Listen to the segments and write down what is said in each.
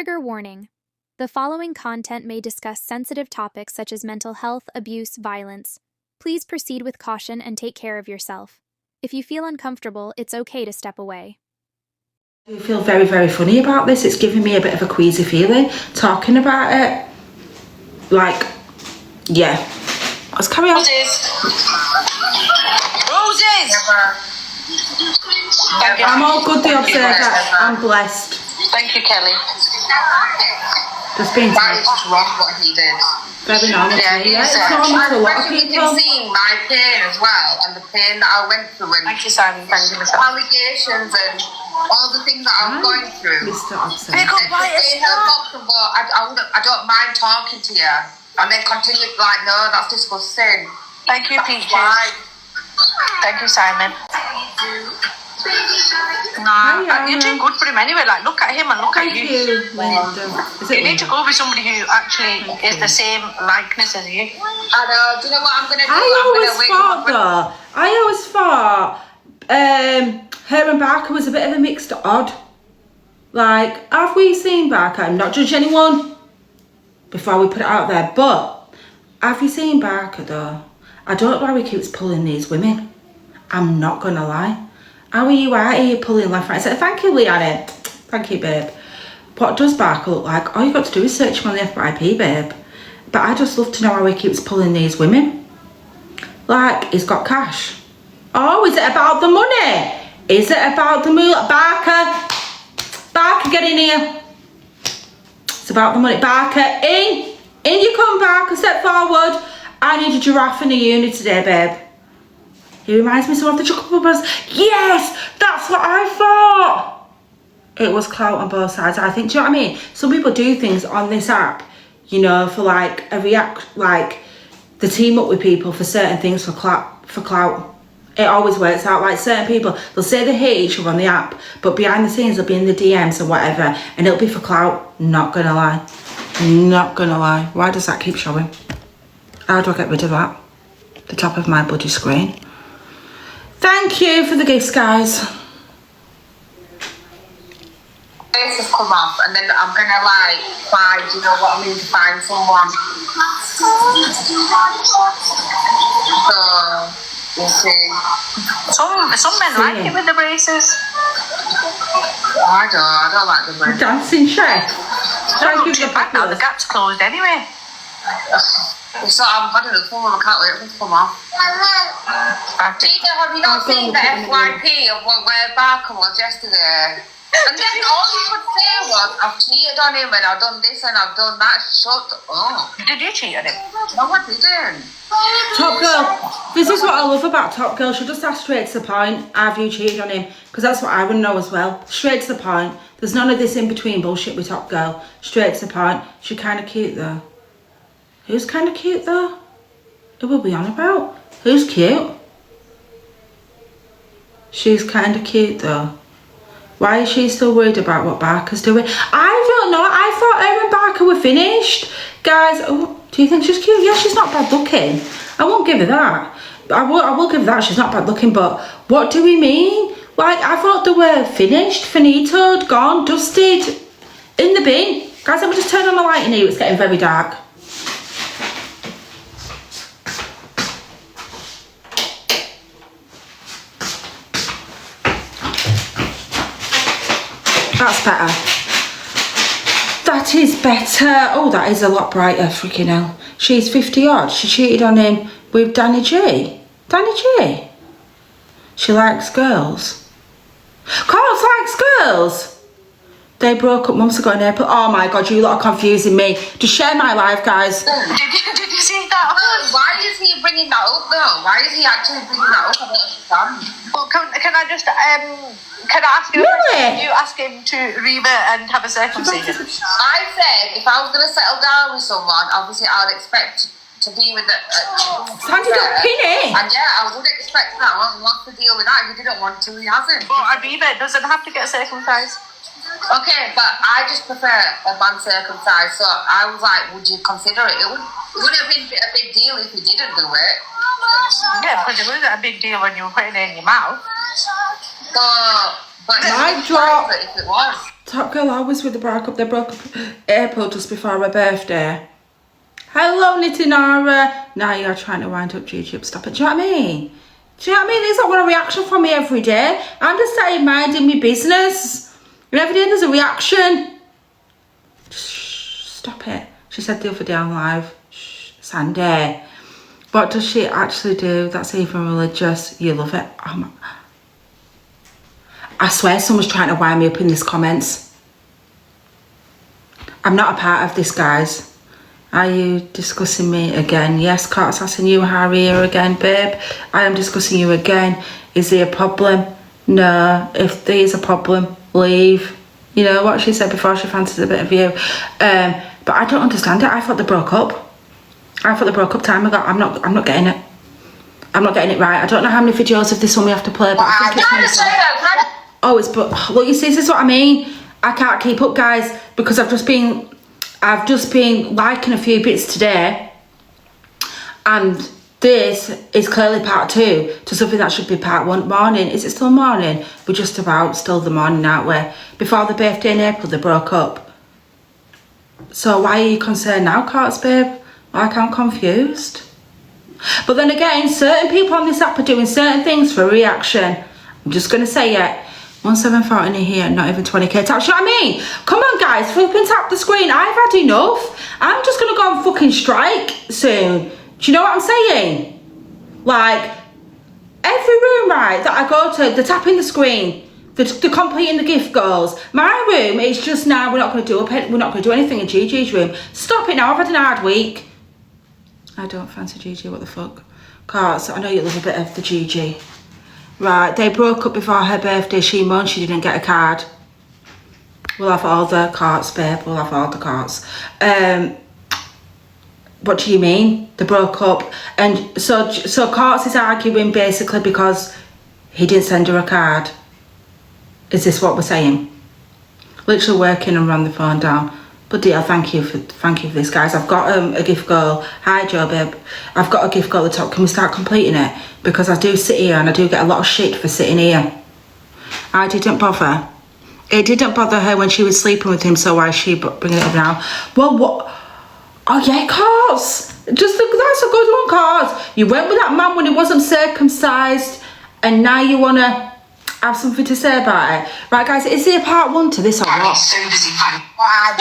Trigger warning. The following content may discuss sensitive topics such as mental health, abuse, violence. Please proceed with caution and take care of yourself. If you feel uncomfortable, it's okay to step away. I feel very, very funny about this. It's giving me a bit of a queasy feeling talking about it. Like, yeah. Let's carry on. Roses! I'm all good, the observer. I'm blessed. Thank you, Kelly. Just being That is just wrong what he did. very normal. Yeah, It's normal to a lot of especially people. with him seeing my pain as well, and the pain that I went through, and Thank you, Simon. Thank you, Mr. allegations and all the things that I'm going through. Mr. Observer. Pick up by a I don't mind talking to you, and then continue like, no, that's disgusting. Thank you, That's Peaches. why. Thank you, Simon. Hiya. You're doing good for him anyway. Like, look at him and look Thank at you. you, Linda. Is You it need to go with somebody who actually is the same likeness as you. I know. Do you know what I'm gonna do? I always thought her and Barker was a bit of a mixed odd. Like, have we seen Barker? I'm not judging anyone before we put it out there, but have you seen Barker though? I don't know why he keeps pulling these women. I'm not gonna lie. How are you out here pulling left, right? I said, thank you, Leanne. Thank you, babe. What does Barker look like? All you've got to do is search him on the FYP, babe. But I just love to know how he keeps pulling these women. Like, he's got cash. Oh, is it about the money? Is it about the moolah? Barker, get in here. It's about the money. Barker, in you come, Barker, step forward. I need a giraffe in the uni today, babe. He reminds me so of the Chuckle Brothers. Yes, that's what I thought. It was clout on both sides. I think, do you know what I mean? Some people do things on this app, you know, for like a like they team up with people for certain things for clout. It always works out. Like certain people, they'll say they hate each other on the app, but behind the scenes they'll be in the DMs or whatever, and it'll be for clout. Not gonna lie. Not gonna lie. Why does that keep showing? How do I get rid of that? The top of my bloody screen. Thank you for the gifts, guys. This has come off, and then I'm gonna like find, you know what I mean, to find someone. So we'll see. Some men like it with the braces. I don't like the bread. Dancing chef. Thank you for the Back now, the fabulous. gap's closed anyway. It's not, I'm having a phone, I can't wait for it to come off. Gina, have you not seen the FYP of where Barker was yesterday? And then all you could say was, I've cheated on him and I've done this and I've done that. Shut up. Did you cheat on him? No, I didn't. Top Girl. This is what I love about Top Girl. She'll just ask straight to the point. Have you cheated on him? Because that's what I would know as well. Straight to the point. There's none of this in between bullshit with Top Girl. Straight to the point. She's kind of cute though. Who's kind of cute though? Who will we on about? Who's cute? She's kind of cute though. Why is she still worried about what Barker's doing? I don't know. I thought her and Barker were finished. Guys, oh, do you think she's cute? Yeah, she's not bad looking. I won't give her that. I will give her that. She's not bad looking, but what do we mean? Like, I thought they were finished, finitoed, gone, dusted, in the bin. Guys, let me just turn on the light in here. It's getting very dark. That's better. That is better. Oh, that is a lot brighter. Freaking hell. She's 50 odd. She cheated on him with Danny G. Danny G. She likes girls. Courts likes girls. They broke up months ago in April. Oh my god, you lot are confusing me. Just share my life, guys. Did you see that? Why is he bringing that up though? Why is he actually bringing that up? I don't understand. Well, can I just can I ask you? Really? You ask him to revert and have a circumcision. I said if I was going to settle down with someone, obviously I would expect to be with a Sandy got pinny. and yeah, I would expect that. What's the deal with that? He didn't want to, he hasn't. But a revert doesn't have to get circumcised. Okay, but I just prefer a man circumcised, so I was like, would you consider it? It would have been a big deal if you didn't do it. Yeah, because it wasn't a big deal when you were putting it in your mouth. So Mic drop. If it was. Top girl always with the broke up. They broke up April just before her birthday. Hello, Nitinara. Now you're trying to wind up Gigi. Stop it. Do you know what I mean? Do you know what I mean? There's not one a reaction from me every day. I'm just saying, minding my business. And every day there's a reaction. Shh, stop it. She said the other day on live. Shh, Sandy. What does she actually do that's even religious? You love it. Oh my. I swear someone's trying to wind me up in these comments. I'm not a part of this, guys. Are you discussing me again? Yes, Cart's asking you, Harry, here again, babe. I am discussing you again. Is there a problem? No. If there is a problem, leave. You know what she said before, she fancies a bit of you. But I don't understand it. I thought they broke up. I thought they broke up time ago. I'm not getting it. I'm not getting it right. I don't know how many videos of this one we have to play, but I think it's oh, it's but look, you see, this is what I mean. I can't keep up, guys, because I've just been liking a few bits today, and this is clearly part 2 to something that should be part 1. Morning. Is it still morning? We're just about still the morning, aren't we? Before the birthday in April, they broke up. So why are you concerned now, Carts, babe? Like, I'm confused. But then again, certain people on this app are doing certain things for a reaction. I'm just going to say it. 1740 in here, not even 20k taps. You know what I mean? Come on, guys, flipping tap the screen. I've had enough. I'm just going to go on fucking strike soon. Do you know what I'm saying? Like, every room, right, that I go to, they're tapping the screen. They're completing the gift goals. My room is just now, we're not going to do anything in Gigi's room. Stop it now, I've had an hard week. I don't fancy Gigi, what the fuck? Carts, I know you love a bit of the Gigi. Right, they broke up before her birthday. She moaned she didn't get a card. We'll have all the carts, babe. We'll have all the carts. What do you mean? They broke up. And so Carts is arguing basically because he didn't send her a card. Is this what we're saying? Literally working and run the phone down. But dear, thank you for this, guys. I've got a gift goal. Hi, Joe, babe. I've got a gift goal at the top. Can we start completing it? Because I do sit here and I do get a lot of shit for sitting here. I didn't bother. It didn't bother her when she was sleeping with him, so why is she bringing it up now? Well, what? Oh, yeah, Carts. That's a good one, Carts. You went with that man when he wasn't circumcised, and now you want to have something to say about it. Right, guys, is there a part 1 to this or what? I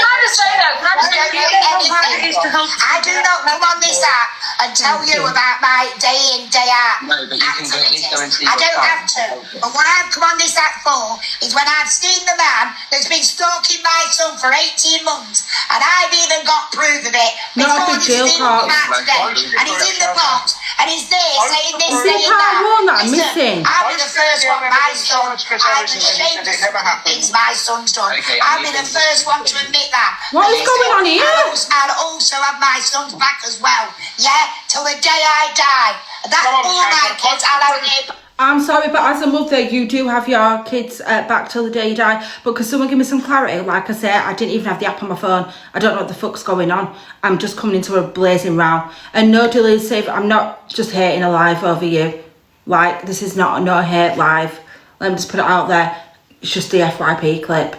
do not come on this app and tell you about my day in, day out activities. I don't have to. But what I've come on this app for is when I've seen the man that's been stalking my son for 18 months, and I've even got proof of it before this thing came out today. And he's in the box, and he's there saying this, saying that. Listen, I'll be the first one, my son. I'm ashamed of things my son's done. I'll be the first one to admit that. What is going on here? I'll also have my son's back as well. Yeah, till the day I die. That's all my kids. I'll have him. I'm sorry, but as a mother, you do have your kids back till the day you die. But could someone give me some clarity? Like I said, I didn't even have the app on my phone. I don't know what the fuck's going on. I'm just coming into a blazing row. And no delay save. I'm not just hating a live over you. Like, this is not no hate live. Let me just put it out there. It's just the FYP clip.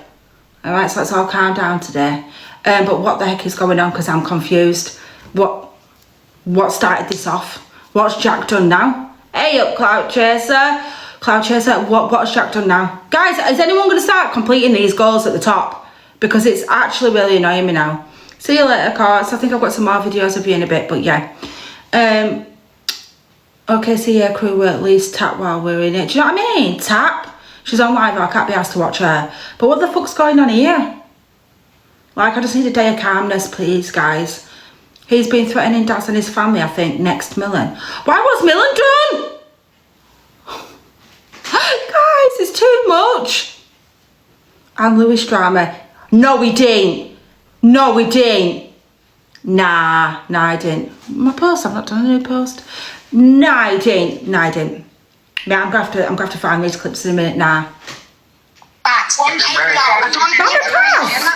Alright, so let's all calm down today. But what the heck is going on? Because I'm confused. What started this off? What's Jack done now? Hey up, Cloud Chaser. Cloud Chaser, what's Jack done now? Guys, is anyone going to start completing these goals at the top? Because it's actually really annoying me now. See you later, Carts. I think I've got some more videos of you in a bit, but yeah. Okay, so yeah, crew will at least tap while we're in it. Do you know what I mean? Tap. She's on live, I can't be asked to watch her. But what the fuck's going on here? Like, I just need a day of calmness, please, guys. He's been threatening Daz and his family, I think, next Millen. Why was Millen done? Guys, it's too much. And Lewis drama. No, we didn't. No, we didn't. Nah, I didn't. My post, I've not done a new post. Nah, I didn't. Yeah, I'm gonna have to find these clips in a minute now. Facts. I don't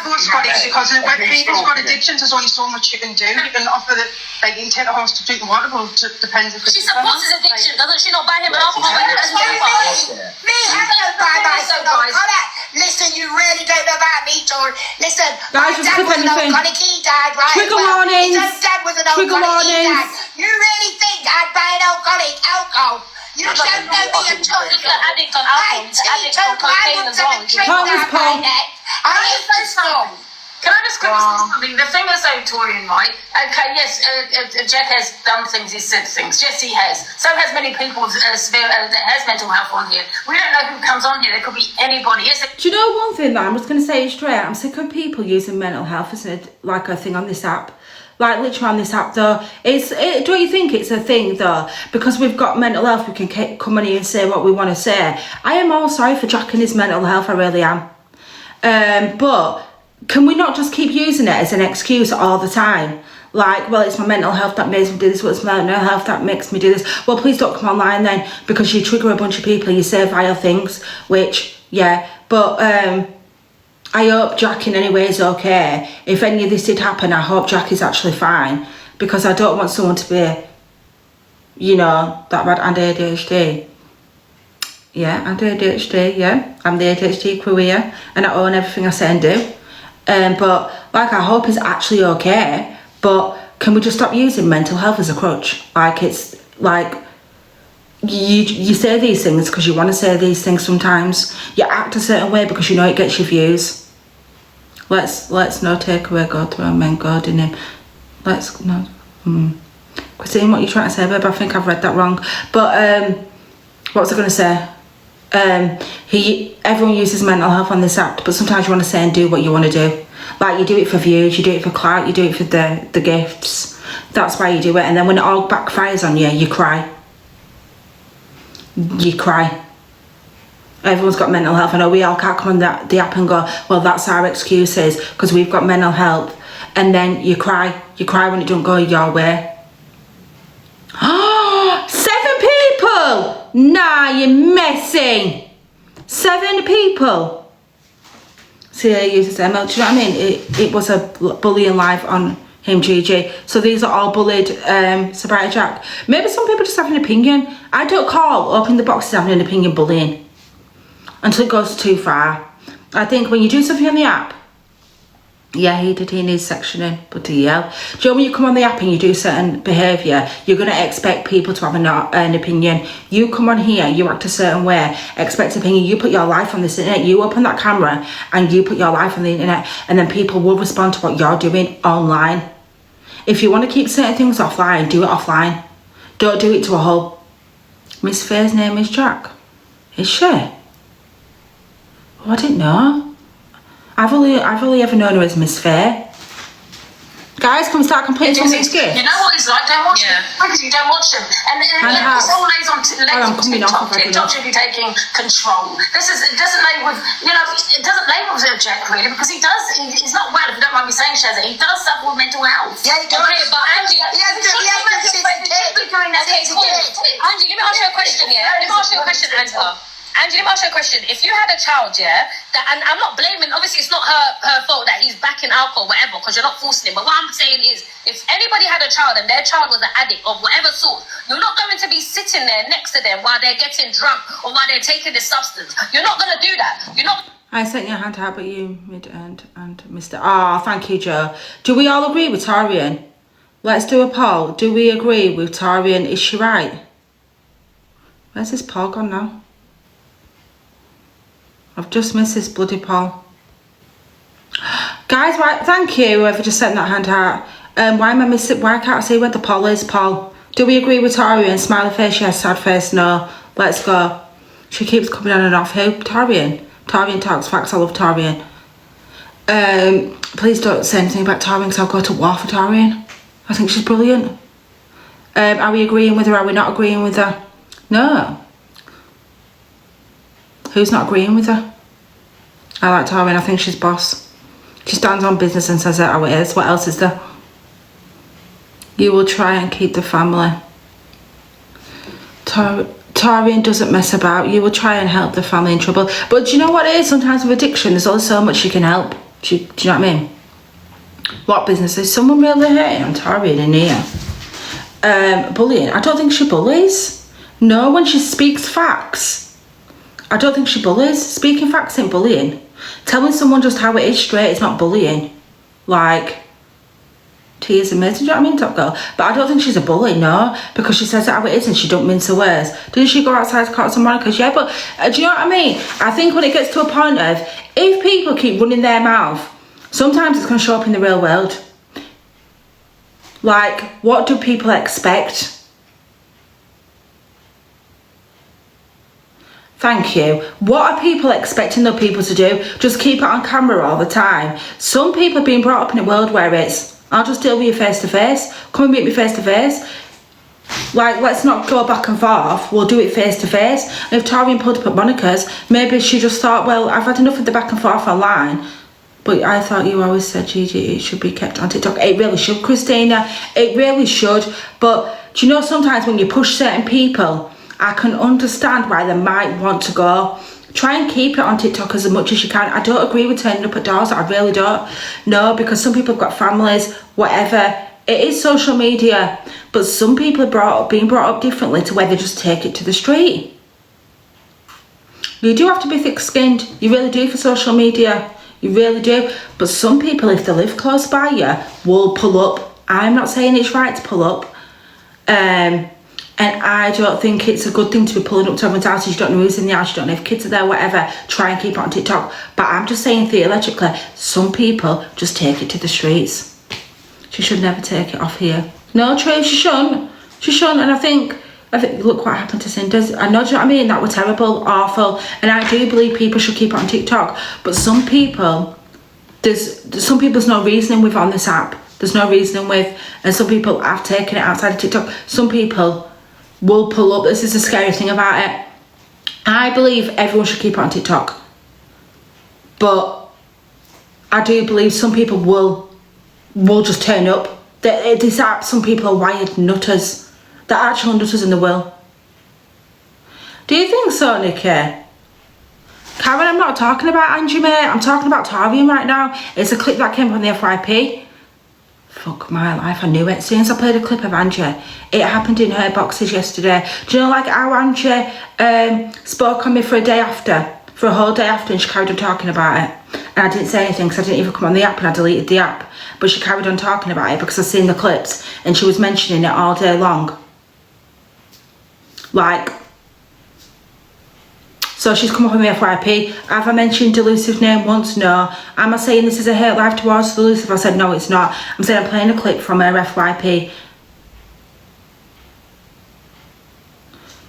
want to got it because when people's got addictions, there's only so much you can do. You can offer that, like, you can take a horse to drink water, but it depends if she supports his addiction, doesn't she? Not buy him an alcohol. Me, I don't buy myself alcohol. Listen, you really don't know about me, Tor. Listen, my Guys, just dad click was an anything. alcoholic, he died, right? Trigger Well, warnings. his own dad was an Trigger alcoholic, he warnings. died. You really think I'd buy an alcoholic alcohol? You don't know me at all. He's an addict on alcohol. He's an addict on cocaine as well. I ain't so strong. Can I just quickly say something? The thing is, though, Torian, right? Okay, yes, Jack has done things, he's said things. Yes, he has. So has many people that has mental health on here. We don't know who comes on here. There could be anybody. Yes. Do you know one thing that I'm just going to say it straight? I'm sick of people using mental health as a thing on this app. Like, literally on this app, though. Don't you think it's a thing, though? Because we've got mental health, we can come on here and say what we want to say. I am all sorry for Jack and his mental health, I really am. But can we not just keep using it as an excuse all the time? Like, well, it's my mental health that makes me do this. Well, it's my mental health that makes me do this. Well, please don't come online then, because you trigger a bunch of people, you say vile things, which, yeah. But I hope Jack in any way is okay. If any of this did happen, I hope Jack is actually fine, because I don't want someone to be, you know, that bad. And ADHD. Yeah, and ADHD, yeah. I'm the ADHD crew here, and I own everything I say and do. But, like, I hope he's actually okay. But can we just stop using mental health as a crutch? Like, it's like you say these things because you want to say these things sometimes. You act a certain way because you know it gets your views. Let's not take away God to our men, God in him. Let's not. Christine, what are you trying to say, babe? I think I've read that wrong. But what was I going to say? Everyone uses mental health on this app, but sometimes you want to say and do what you want to do. Like, you do it for views, you do it for clout, you do it for the gifts. That's why you do it. And then when it all backfires on you, you cry. You cry. Everyone's got mental health. I know we all can't come on the app and go, well, that's our excuses because we've got mental health. And then you cry. You cry when it don't go your way. 7 people! Nah, you're messing. 7 people. See, he uses ML. Do you know what I mean? It was a bullying live on him, Gigi. So these are all bullied Sobriety Jack. Maybe some people just have an opinion. I don't call opening the boxes having an opinion bullying until it goes too far. I think when you do something on the app, yeah, he needs sectioning, but do you yell? Do you know when you come on the app and you do certain behaviour, you're going to expect people to have an opinion. You come on here, you act a certain way, expect opinion. You put your life on this internet, you open that camera and you put your life on the internet, and then people will respond to what you're doing online. If you want to keep certain things offline, do it offline. Don't do it to a whole. Miss Faye's name is Jack. Is she? Oh, I didn't know. I've only ever known her as Miss Faye. Guys, can we start completing some these gifts? You know what he's like? Don't watch him. Because you don't watch him. And it's all lays on TikTok. TikTok should be taking control. It doesn't lay with, it doesn't lay with Jack really, because he's not well, if you don't mind me saying, Shazza. He does suffer with mental health. Yeah, he does. Okay, but Angie, okay, cool. Angie, let me ask you a question, yeah? Let me ask you a question, Angela. Angie, let me ask you a question. If you had a child, yeah, and I'm not blaming, obviously it's not her fault that he's back in alcohol, whatever, because you're not forcing him. But what I'm saying is, if anybody had a child and their child was an addict of whatever sort, you're not going to be sitting there next to them while they're getting drunk or while they're taking this substance. You're not going to do that. You're not. I sent you a hand out, but you, mid-end, and Mr. Ah, thank you, Joe. Do we all agree with Torian? Let's do a poll. Do we agree with Torian? Is she right? Where's this poll gone now? I've just missed this bloody poll. Guys, right, thank you, whoever just sent that hand out. Why am I missing? Why can't I see where the poll is, Paul? Do we agree with Torian? Smiley face, yes. Sad face, no. Let's go. She keeps coming on and off. Who? Torian. Torian talks facts. I love Torian. Please don't say anything about Torian, because I'll go to war for Torian. I think she's brilliant. Are we agreeing with her? Are we not agreeing with her? No. Who's not agreeing with her? I like Torian. I think she's boss. She stands on business and says it how it is. What else is there? You will try and keep the family. Torian doesn't mess about. You will try and help the family in trouble. But do you know what it is? Sometimes with addiction, there's only so much you can help. Do you know what I mean? What business is someone really hating on Torian in here? Bullying. I don't think she bullies. No, when she speaks facts, I don't think she bullies. Speaking facts ain't bullying. Telling someone just how it is straight is not bullying. Like, tears amazing, do you know what I mean, Top Girl? But I don't think she's a bully, no, because she says it how it is and she don't mince her words. Didn't she go outside to Cots and Monica's? Yeah, but do you know what I mean? I think when it gets to a point of, if people keep running their mouth, sometimes it's going to show up in the real world. Like, what do people expect? Thank you. What are people expecting other people to do? Just keep it on camera all the time. Some people are being brought up in a world where it's, I'll just deal with you face to face. Come and meet me face to face. Like, let's not go back and forth. We'll do it face to face. And if Torian pulled up at Monica's, maybe she just thought, well, I've had enough of the back and forth online. But I thought you always said, Gigi, it should be kept on TikTok. It really should, Christina. It really should. But do you know, sometimes when you push certain people, I can understand why they might want to go. Try and keep it on TikTok as much as you can. I don't agree with turning up at doors. I really don't. No, because some people have got families, whatever. It is social media. But some people are being brought up differently to where they just take it to the street. You do have to be thick-skinned. You really do for social media. You really do. But some people, if they live close by you, will pull up. I'm not saying it's right to pull up. And I don't think it's a good thing to be pulling up to someone's house. You don't know who's in the house, you don't know if kids are there, whatever. Try and keep it on TikTok. But I'm just saying, theoretically, some people just take it to the streets. She should never take it off here. No, Trey, she shouldn't. She shouldn't. And I think, look what happened to Cinders. I know, do you know what I mean? That was terrible, awful. And I do believe people should keep it on TikTok. But some people, there's no reasoning with on this app. There's no reasoning with. And some people have taken it outside of TikTok. Some people will pull up. This is the scary thing about it. I believe everyone should keep it on TikTok. But I do believe some people will just turn up. This app, some people are wired nutters. They're actual nutters in the will. Do you think so, Nikki? Karen, I'm not talking about Angie, mate. I'm talking about Torian right now. It's a clip that came from the FYP. Fuck my life, I knew it. As soon as I played a clip of Angie, it happened in her boxes yesterday. Do you know, like how Angie spoke on me for a whole day after, and she carried on talking about it. And I didn't say anything because I didn't even come on the app, and I deleted the app. But she carried on talking about it because I've seen the clips, and she was mentioning it all day long. Like, so she's come up with me FYP. Have I mentioned Delusive name once? No. Am I saying this is a hate life towards Delusive? I said no, it's not. I'm saying I'm playing a clip from her FYP.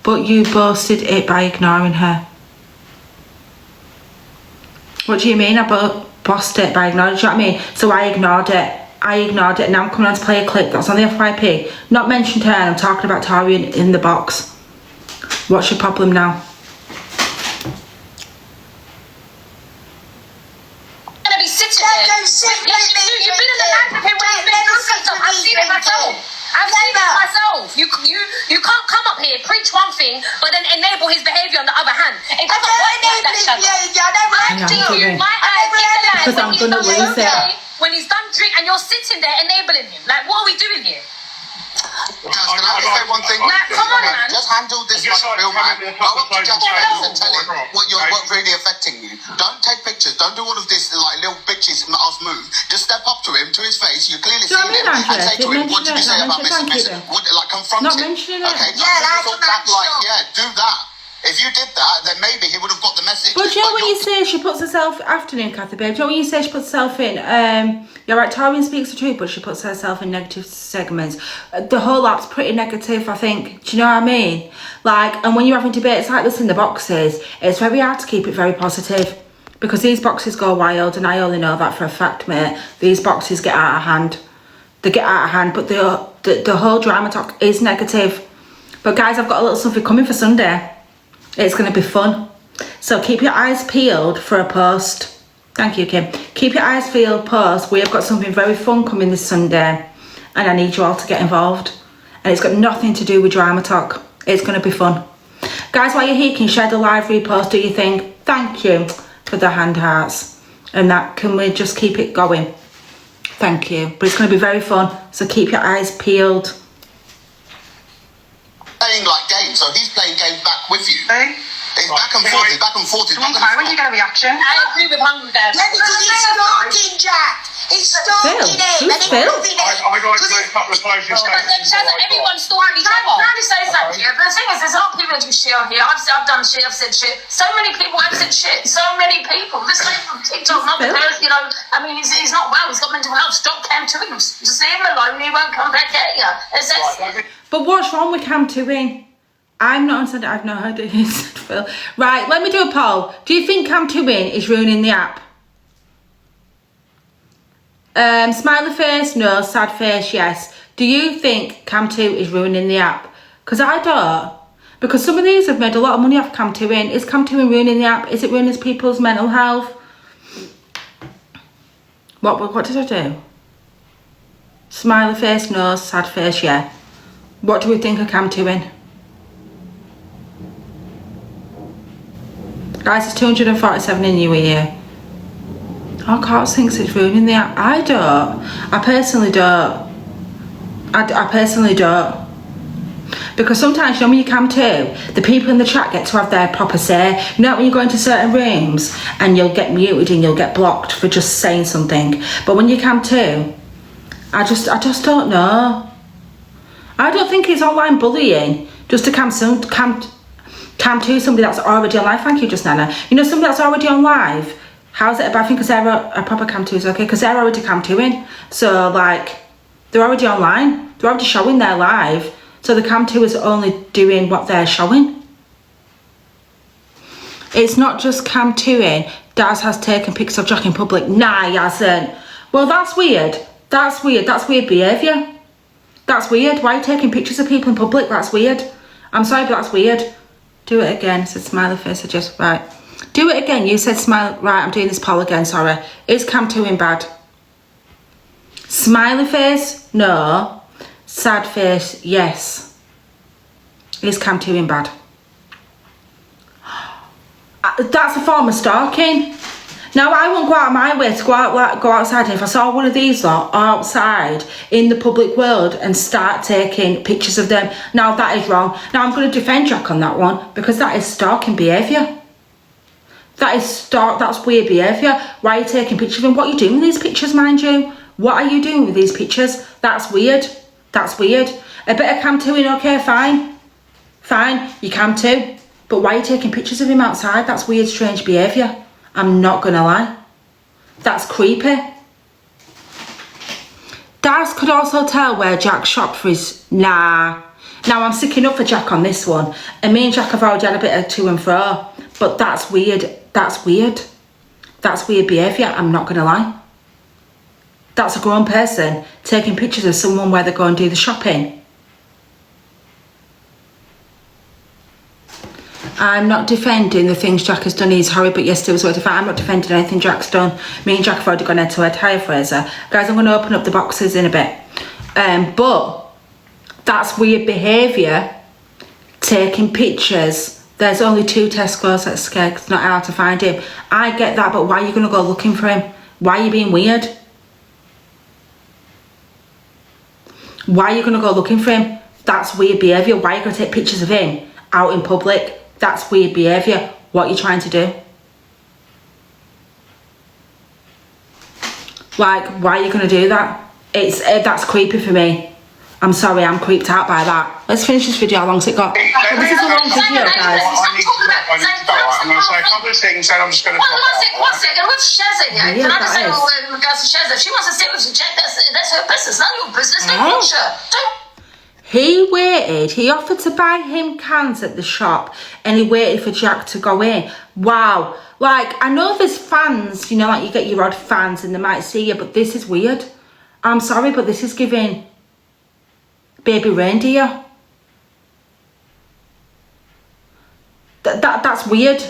But you boasted it by ignoring her. What do you mean? I bossed it by ignoring it. Do you know what I mean? So I ignored it. And now I'm coming on to play a clip that's on the FYP. Not mentioned her, and I'm talking about Torian in the box. What's your problem now? You've been in the life of him when he's been doing stuff. I've seen it myself. You can't come up here, preach one thing, but then enable his behaviour on the other hand. It doesn't work like that, Shannon. My eyes in the light when he's done drink and you're sitting there enabling him. Like, what are we doing here? Can I just say one thing? Like, come on, man. Just handle this like a real man. Go up to Jack's face and tell him what really affecting you. Don't take pictures. Don't do all of this like little bitches and us move. Just step up to him, to his face. You clearly see him and say to him, what did you say about Mr. Missing? Like, confront him. Okay, do that. If you did that, then maybe he would have got the message. But do you know when you say she puts herself, afternoon Kathy babe, do you know when you say she puts herself in, you're right, Torian speaks the truth, but she puts herself in negative segments. The whole app's pretty negative, I think. Do you know what I mean? Like, and when you're having debates like this in the boxes, it's very hard to keep it very positive. Because these boxes go wild, and I only know that for a fact, mate. These boxes get out of hand. They get out of hand, but the whole drama talk is negative. But guys, I've got a little something coming for Sunday. It's going to be fun. So keep your eyes peeled for a post. Thank you, Kim. Keep your eyes peeled post. We have got something very fun coming this Sunday. And I need you all to get involved. And it's got nothing to do with drama talk. It's going to be fun. Guys, while you're here, can you share the live repost? Do you think? Thank you for the hand hearts. And that, can we just keep it going? Thank you. But it's going to be very fun, so keep your eyes peeled. Playing like games, so he's playing games back with you. Hey? It's back and forth, it's back and forth. Come on, Kai, when are you get a reaction? I agree with Hungry Dad. Yeah, because he's stalking Jack. He's stalking Phil? him. Who's And he's Phil? loving it. I got to make a couple of closing But then statements. everyone's stalking each Can other. I just say something here? But the thing is, there's a lot of people that do shit on here. I've done shit, I've said shit. So many people have said shit. So many people. This thing from TikTok, not because, you know, I mean, he's not well. He's got mental health. Stop Cam Tooing. Just leave him alone. He won't come back at you. But what's wrong with Cam Tooing? I'm not on I've no idea. Phil. Right, let me do a poll. Do you think Cam Tooing is ruining the app? Smiley face, no. Sad face, yes. Do you think Cam 2 is ruining the app? Because I don't. Because some of these have made a lot of money off Cam Tooing. Is Cam Tooing ruining the app? Is it ruining people's mental health? What did I do? Smiley face, no. Sad face, yeah. What do we think of Cam Tooing? Guys, it's 247 in New Year. Oh, Carl thinks it's ruining the app. I don't. I personally don't. I personally don't. Because sometimes, you know, when you Cam 2, the people in the chat get to have their proper say. You know, when you go into certain rooms and you'll get muted and you'll get blocked for just saying something. But when you Cam 2, I just don't know. I don't think it's online bullying just to Cam 2 somebody that's already on live. Thank you, just Nana. You know, somebody that's already on live. How's it a bad thing? Because they're a proper Cam 2 is okay. Because they're already Cam 2ing. So, like, they're already online. They're already showing their live. So the Cam 2 is only doing what they're showing. It's not just Cam 2ing. Daz has taken pics of Jack in public. Nah, he hasn't. Well, that's weird. That's weird. That's weird behaviour. That's weird. Why are you taking pictures of people in public? That's weird. I'm sorry, but that's weird. Do it again, said smiley face. I just, right. Do it again. You said smile. Right, I'm doing this poll again, sorry. Is Cam 2ing bad? Smiley face? No. Sad face? Yes. Is Cam 2ing bad? That's a form of stalking. Now, I won't go out of my way to go outside, and if I saw one of these lot outside in the public world and start taking pictures of them, now that is wrong. Now, I'm going to defend Jack on that one, because that is stalking behaviour. That's weird behaviour. Why are you taking pictures of him? What are you doing with these pictures, mind you? What are you doing with these pictures? That's weird. That's weird. A bit of Cam 2ing, okay, fine. Fine, you Cam 2. But why are you taking pictures of him outside? That's weird, strange behaviour. I'm not gonna lie. That's creepy. Daz could also tell where Jack shopped for his... Nah. Now, I'm sticking up for Jack on this one. And me and Jack have already had a bit of to and fro. But that's weird. That's weird. That's weird behaviour. I'm not gonna lie. That's a grown person taking pictures of someone where they go and do the shopping. I'm not defending the things Jack has done. He's horrid, but yesterday was worth. I'm not defending anything Jack's done. Me and Jack have already gone head to head. Hiya, Fraser. Guys, I'm going to open up the boxes in a bit. But that's weird behaviour. Taking pictures. There's only 2 Tesco's at Skeg. It's not hard to find him. I get that, but why are you going to go looking for him? Why are you being weird? Why are you going to go looking for him? That's weird behaviour. Why are you going to take pictures of him out in public? That's weird behaviour. What are you trying to do? Like, why are you going to do that? That's creepy for me. I'm sorry, I'm creeped out by that. Let's finish this video. How long's it got? This is a long video, guys. I'm going to say a couple of things and I'm just going to One second, with Shazza here. Can I just say in regards to Shazza? She wants to sit with you, Jack. That's her business, not your business. Don't watch her. He waited, he offered to buy him cans at the shop and he waited for Jack to go in. Wow. Like, I know there's fans, you know, like you get your odd fans and they might see you, but this is weird. I'm sorry, but this is giving baby reindeer. That's weird.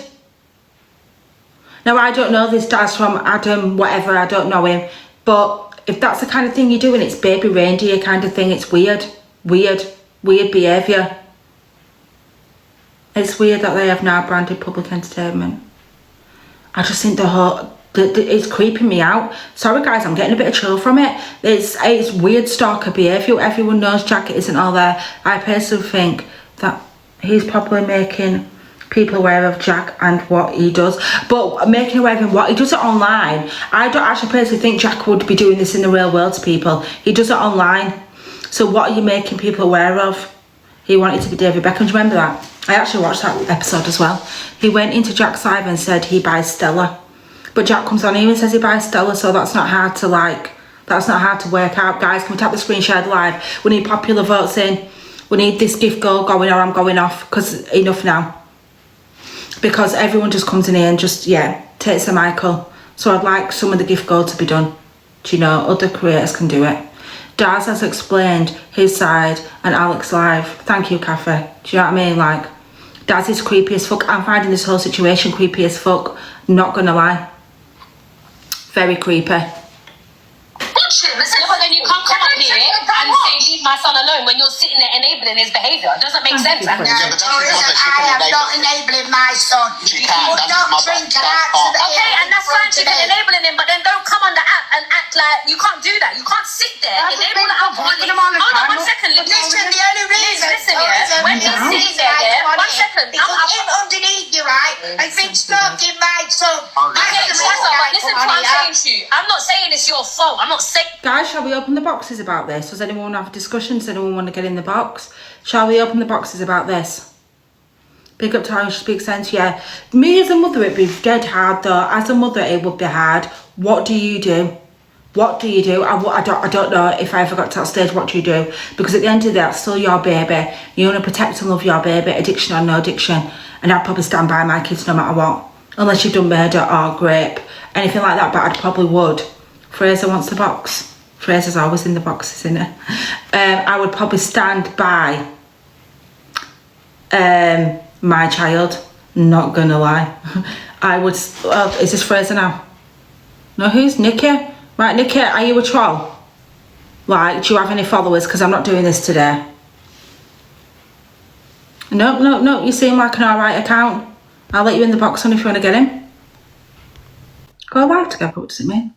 Now, I don't know this Daz from Adam, whatever, I don't know him. But if that's the kind of thing you're doing, it's baby reindeer kind of thing, it's weird. Weird behaviour. It's weird that they have now branded public entertainment. I just think the whole It's creeping me out. Sorry guys, I'm getting a bit of chill from it. It's weird stalker behaviour. Everyone knows Jack isn't all there. I personally think that he's probably making people aware of Jack and what he does, but making aware of him what he does it online. I don't actually personally think Jack would be doing this in the real world to people. He does it online. So what are you making people aware of? He wanted to be David Beckham. Do you remember that? I actually watched that episode as well. He went into Jack's live and said he buys Stella. But Jack comes on here and says he buys Stella, so that's not hard to that's not hard to work out. Guys, can we tap the screen share the live? We need popular votes in. We need this gift goal going or I'm going off, because enough now. Because everyone just comes in here and just, takes the Michael. So I'd like some of the gift goal to be done. Do you know, other creators can do it. Daz has explained his side and Alex live. Thank you, Cafe. Do you know what I mean? Like, Daz is creepy as fuck. I'm finding this whole situation creepy as fuck. Not gonna lie. Very creepy. Bullshit. But then you can't come up here and say, leave my son alone when you're sitting there enabling his behaviour. It doesn't make sense. I am not enabling my son. She can. Not drink and act to the Okay, and that's fine. She's enabling him, but then don't come on the app and act like you can't do that. You can't sit there, enable the alcoholic. Hold on 1 second. Listen, the only reason. Listen, yeah. When he's sitting there, 1 second. Because him underneath you, right, and been stalking my son. Listen to what I'm saying to you. I'm not saying it's your fault. I'm not saying. Guys, shall we open the boxes about this? Does anyone have a discussion? Does anyone want to get in the box? Shall we open the boxes about this? Pick up Torian, she speaks sense, yeah. Me as a mother, it'd be dead hard though. As a mother, it would be hard. What do you do? What do you do? I don't know if I ever got to that stage, what do you do? Because at the end of the day, it's still your baby. You want to protect and love your baby, addiction or no addiction. And I'd probably stand by my kids no matter what. Unless you've done murder or rape, anything like that, but I'd probably would. Fraser wants the box. Fraser's always in the boxes, isn't it? I would probably stand by my child, not gonna lie. I would, is this Fraser now? No, who's Nikki? Right, Nikki, are you a troll? Like, do you have any followers? Because I'm not doing this today. No, you seem like an alright account. I'll let you in the box on if you want to get him. Go live together, what does it mean?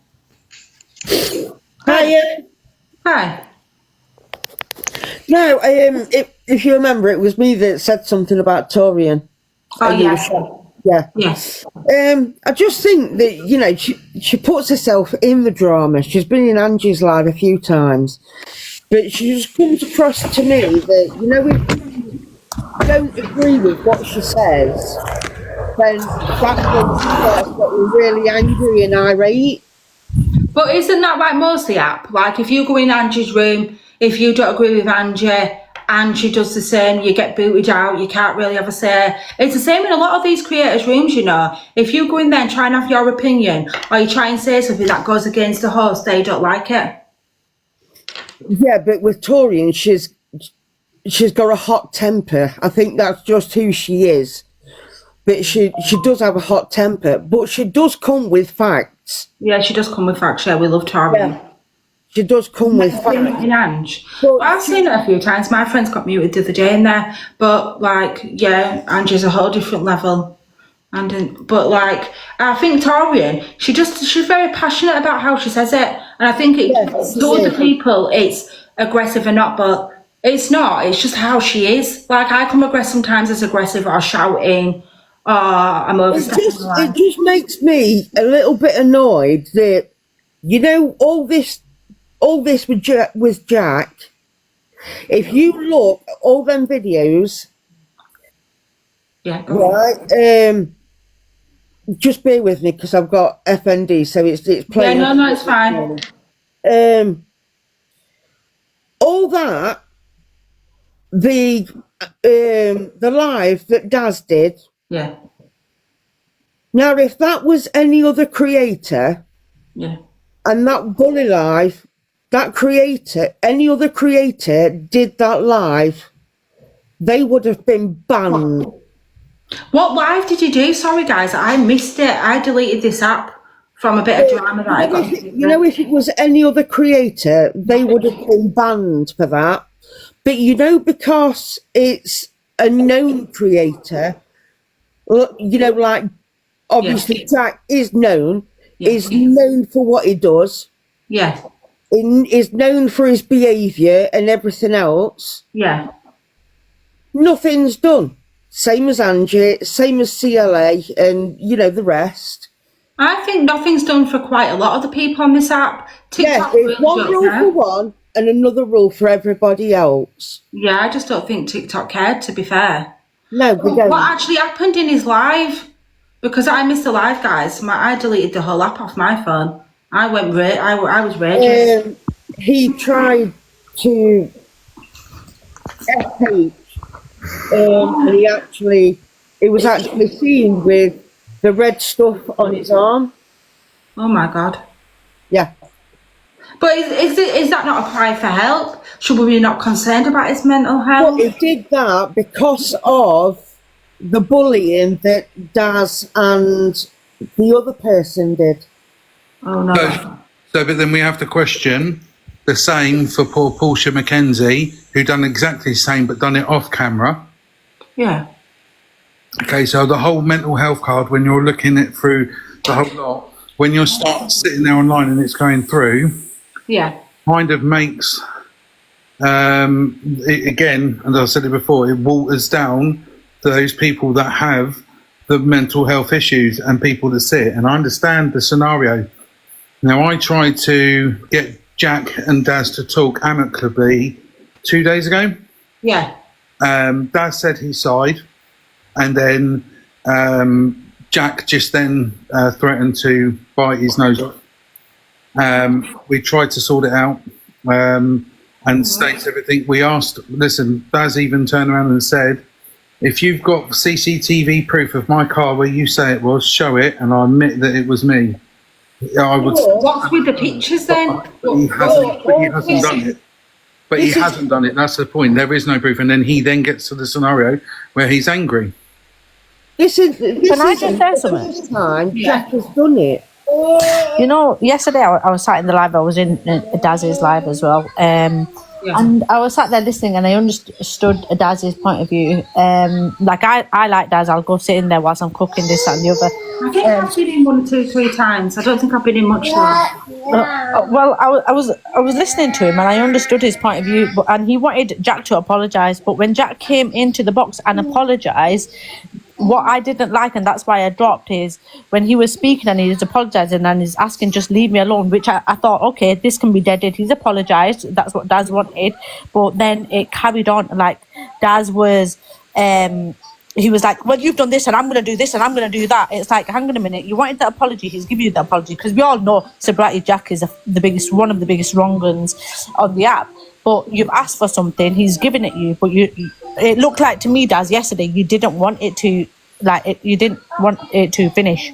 Hi. Hi. No, if you remember, it was me that said something about Torian. Oh, yeah. Yeah. Yes. I just think that, you know, she puts herself in the drama. She's been in Angie's live a few times. But she just comes across to me that, you know, if you don't agree with what she says, then that's when she starts getting really angry and irate. But isn't that like most of the app? Like, if you go in Angie's room, if you don't agree with Angie does the same, you get booted out, you can't really have a say. It's the same in a lot of these creators' rooms, you know. If you go in there and try and have your opinion, or you try and say something that goes against the host, they don't like it. Yeah, but with Torian, she's got a hot temper. I think that's just who she is. But she does have a hot temper, but she does come with facts. Yeah, she does come with facts, yeah, we love Torian. Yeah. She does come with facts. In Ange. Well, I've seen it a few times. My friends got muted the other day in there. But, like, yeah, Angie's a whole different level. But, like, I think Torian, she's very passionate about how she says it. And I think to other people, it's aggressive or not, but it's not. It's just how she is. Like, I come across sometimes as aggressive or shouting. I'm overstepping the line. It just makes me a little bit annoyed that, you know, all this with Jack, if you look at all them videos, right, just bear with me because I've got FND, so it's playing. Yeah, no, it's fine. All that, the live that Daz did. Yeah. Now, if that was any other creator, yeah, and that bully live, that creator, any other creator did that live, they would have been banned. What live did you do? Sorry, guys, I missed it. I deleted this app from a bit of drama that I got. You know, if it was any other creator, they would have been banned for that. But, you know, because it's a known creator, you know, like, obviously Jack is known, is known for what he does. Yeah. Is known for his behaviour and everything else. Yeah. Nothing's done. Same as Angie, same as CLA, and the rest. I think nothing's done for quite a lot of the people on this app. TikTok it's one rule for one and another rule for everybody else. Yeah, I just don't think TikTok cared, to be fair. No, we don't. What actually happened in his live? Because I missed the live, guys. I deleted the whole app off my phone. I was raging. He tried to SH, and he was actually seen with the red stuff on his arm. Oh my God. Yeah. But is that not a cry for help? Should we be not concerned about his mental health? Well, he did that because of the bullying that Daz and the other person did. Oh no. So, but then we have to question the same for poor Portia McKenzie, who done exactly the same but done it off camera. Yeah. Okay, so the whole mental health card, when you're looking it through the whole lot, when you're sitting there online and it's going through, kind of makes it, again, as I said it before, it waters down those people that have the mental health issues and people that see it. And I understand the scenario. Now, I tried to get Jack and Daz to talk amicably 2 days ago. Yeah. Daz said he sighed, and then Jack just then threatened to bite his nose off. We tried to sort it out and state everything. We asked, listen, Daz even turned around and said, if you've got CCTV proof of my car where you say it was, show it, and I admit that it was me. I would. What's with the pictures then? He hasn't done it. But he hasn't done it. That's the point. There is no proof, and then he then gets to the scenario where he's angry. Can I just say something? Time Jack has done it. You know, yesterday I was sat in the live. I was in Daz's live as well. And I was sat there listening, and I understood Daz's point of view. Like I like Daz. I'll go sit in there whilst I'm cooking this, that, and the other. I think I've been in 1, 2, 3 times. I don't think I've been in much though. Well, I was listening to him, and I understood his point of view. And he wanted Jack to apologise. But when Jack came into the box and apologised, what I didn't like, and that's why I dropped, is when he was speaking and he was apologising and he's asking, just leave me alone, which I thought, okay, this can be deaded. He's apologised. That's what Daz wanted. But then it carried on. Like, Daz was, he was like, well, you've done this and I'm going to do this and I'm going to do that. It's like, hang on a minute. You wanted the apology. He's giving you the apology. Because we all know Sobriety Jack is one of the biggest wrong-uns on the app. But you've asked for something, he's given it you, but it looked like to me, Daz, yesterday, you didn't want it to, you didn't want it to finish.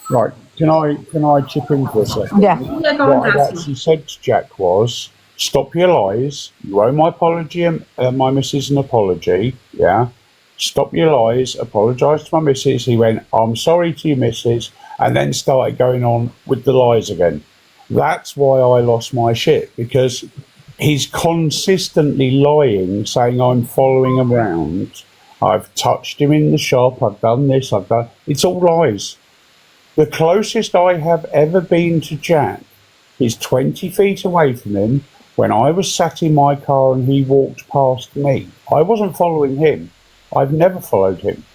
Right, can I chip in for a second? Yeah. What I actually said to Jack was, stop your lies, you owe my apology, my missus an apology, yeah? Stop your lies, apologise to my missus. He went, I'm sorry to your missus, and then started going on with the lies again. That's why I lost my shit, because he's consistently lying, saying I'm following him around. I've touched him in the shop. I've done this. It's all lies. The closest I have ever been to Jack is 20 feet away from him when I was sat in my car and he walked past me. I wasn't following him. I've never followed him.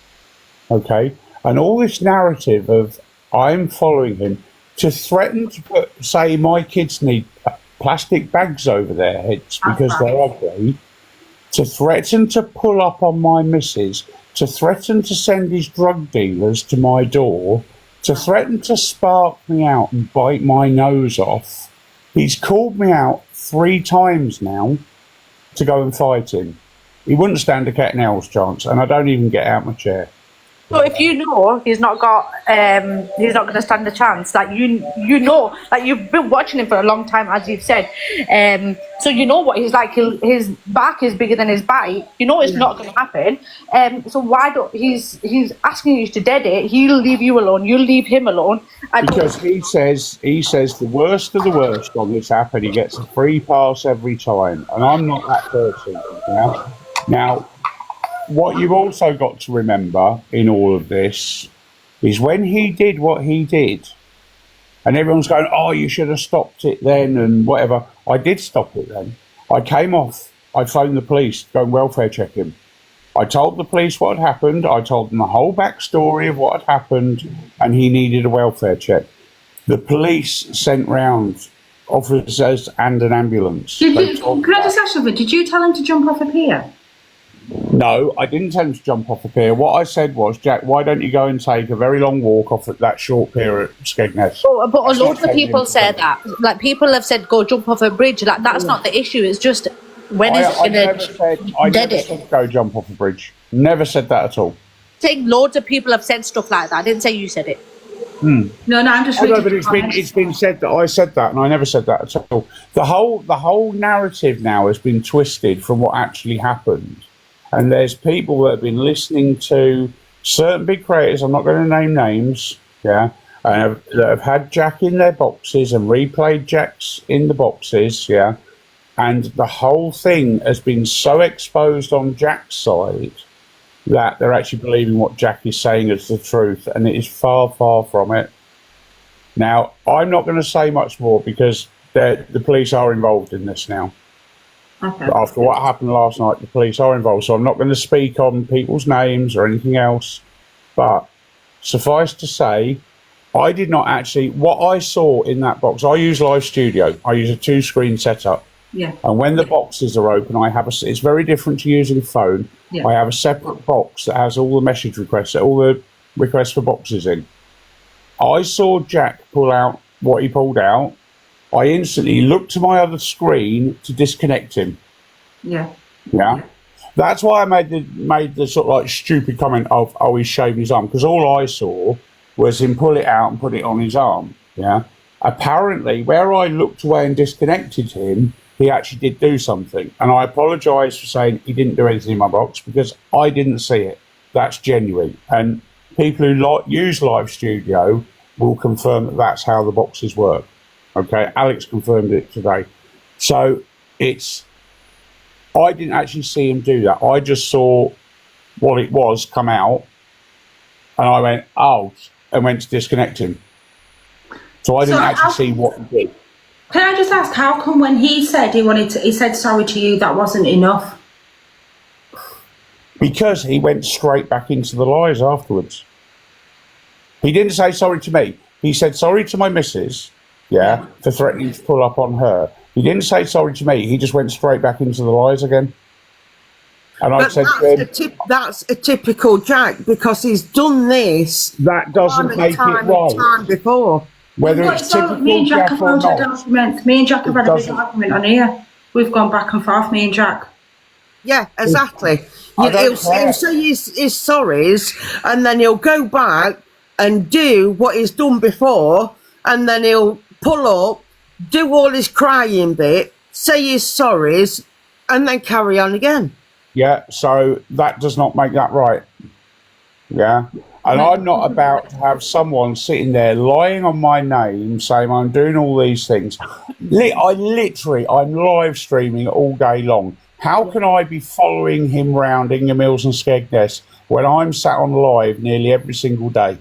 Okay? And all this narrative of I'm following him, to threaten to say my kids need plastic bags over their heads because they're ugly, to threaten to pull up on my missus, to threaten to send his drug dealers to my door, to threaten to spark me out and bite my nose off. He's called me out 3 times now to go and fight him. He wouldn't stand a cat and owl's chance, and I don't even get out my chair. So if you know he's not going to stand a chance, like you know, like you've been watching him for a long time, as you've said, so you know what he's like. His back is bigger than his bite. You know it's not going to happen. So why don't he's asking you to dead it? He'll leave you alone. You'll leave him alone. Because he says the worst of the worst on this app, and he gets a free pass every time. And I'm not that person. Now. What you've also got to remember in all of this is when he did what he did, And everyone's going, oh, you should have stopped it then and whatever. I did stop it then. I came off. I phoned the police to go and welfare check him. I told the police what had happened. I told them the whole backstory of what had happened, and he needed a welfare check. The police sent round officers and an ambulance. Can I just ask something? Did you tell him to jump off a pier? No, I didn't tell him to jump off a pier. What I said was, Jack, why don't you go and take a very long walk off at that short pier at Skegness? But a lot of people said that. Like, people have said, go jump off a bridge. Like, that's not the issue. It's just when it's I never said go jump off a bridge. Never said that at all. Saying loads of people have said stuff like that. I didn't say you said it. No, I'm just. No, but it's been said that I said that, and I never said that at all. The whole narrative now has been twisted from what actually happened, and there's people that have been listening to certain big creators. I'm not going to name names, that have had Jack in their boxes and replayed Jack's in the boxes, and the whole thing has been so exposed on Jack's side that they're actually believing what Jack is saying is the truth, and it is far, far from it. Now, I'm not going to say much more because the police are involved in this now. Okay. After what happened last night, the police are involved, so I'm not going to speak on people's names or anything else, but suffice to say, I did not actually, what I saw in that box, I use Live Studio, I use a 2-screen setup. Yeah. And when the boxes are open, it's very different to using a phone. Yeah. I have a separate box that has all the message requests, all the requests for boxes in. I saw Jack pull out what he pulled out. I instantly looked to my other screen to disconnect him. Yeah. Yeah. That's why I made the sort of like stupid comment of, oh, he's shaving his arm, because all I saw was him pull it out and put it on his arm. Yeah. Apparently, where I looked away and disconnected him, he actually did do something. And I apologise for saying he didn't do anything in my box because I didn't see it. That's genuine. And people who use Live Studio will confirm that that's how the boxes work. Okay, Alex confirmed it today. So I didn't actually see him do that. I just saw what it was come out and I went, oh, and went to disconnect him. So I didn't actually see what he did. Can I just ask, how come when he said he said sorry to you, that wasn't enough? Because he went straight back into the lies afterwards. He didn't say sorry to me. He said sorry to my missus, for threatening to pull up on her. He didn't say sorry to me. He just went straight back into the lies again. And I said that's a typical Jack, because he's done this. That doesn't make it right. Time before. Whether it's typical me and Jack have Jack or had not. arguments. Me and Jack have had a big argument on here. We've gone back and forth, me and Jack. Yeah, exactly. He'll say his sorries, and then he'll go back and do what he's done before, and then he'll pull up, do all his crying bit, say his sorries, and then carry on again. Yeah, so that does not make that right. Yeah. And I'm not about to have someone sitting there lying on my name saying I'm doing all these things. I'm live streaming all day long. How can I be following him round Ingermills and Skegness when I'm sat on live nearly every single day?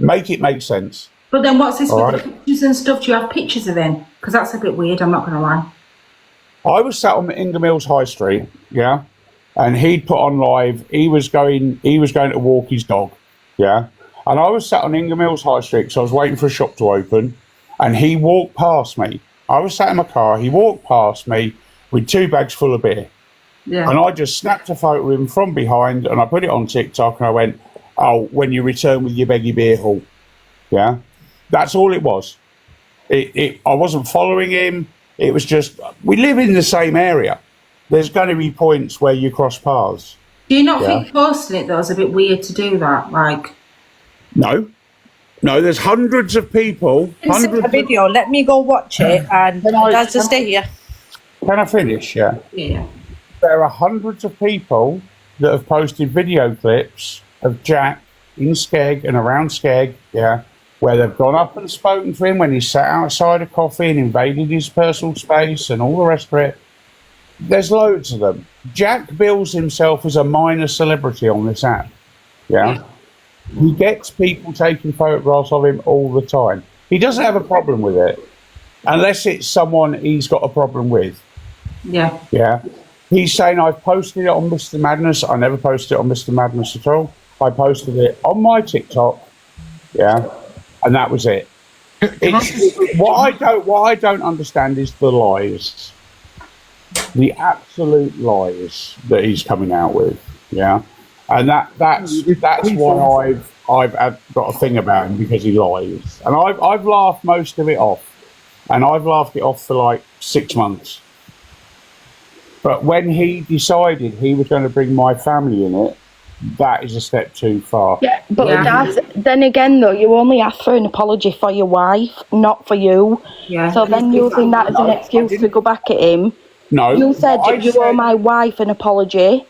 Make it make sense. But then what's this with the pictures and stuff? Do you have pictures of him? Because that's a bit weird, I'm not going to lie. I was sat on Ingermills High Street, and he'd put on live, he was going to walk his dog, and I was sat on Ingermills High Street because I was waiting for a shop to open, and he walked past me. I was sat in my car, he walked past me with 2 bags full of beer, and I just snapped a photo of him from behind, and I put it on TikTok, and I went, oh, when you return with your beggy beer haul, that's all it was. I wasn't following him. It was just, we live in the same area. There's going to be points where you cross paths. Do you not think posting it, though, is a bit weird to do that? Like, No, there's hundreds of people. A video. Let me go watch it, and that's just stay here. Can I finish? Yeah. There are hundreds of people that have posted video clips of Jack in Skeg and around Skeg, where they've gone up and spoken to him when he sat outside a coffee and invaded his personal space and all the rest of it. There's loads of them. Jack bills himself as a minor celebrity on this app. He gets people taking photographs of him all the time. He doesn't have a problem with it unless it's someone he's got a problem with. Yeah. Yeah. He's saying I've posted it on Mr. Madness. I never posted it on Mr. Madness at all. I posted it on my TikTok. Yeah. And that was it. What I don't understand is the lies. The absolute lies that he's coming out with. Yeah. And that's why I've got a thing about him, because he lies. And I've laughed most of it off. And I've laughed it off for like 6 months. But when he decided he was going to bring my family in it, that is a step too far. Yeah, but then again, though, you only asked for an apology for your wife, not for you. Yeah. So then using that as an excuse to go back at him. No. You said you owe my wife an apology.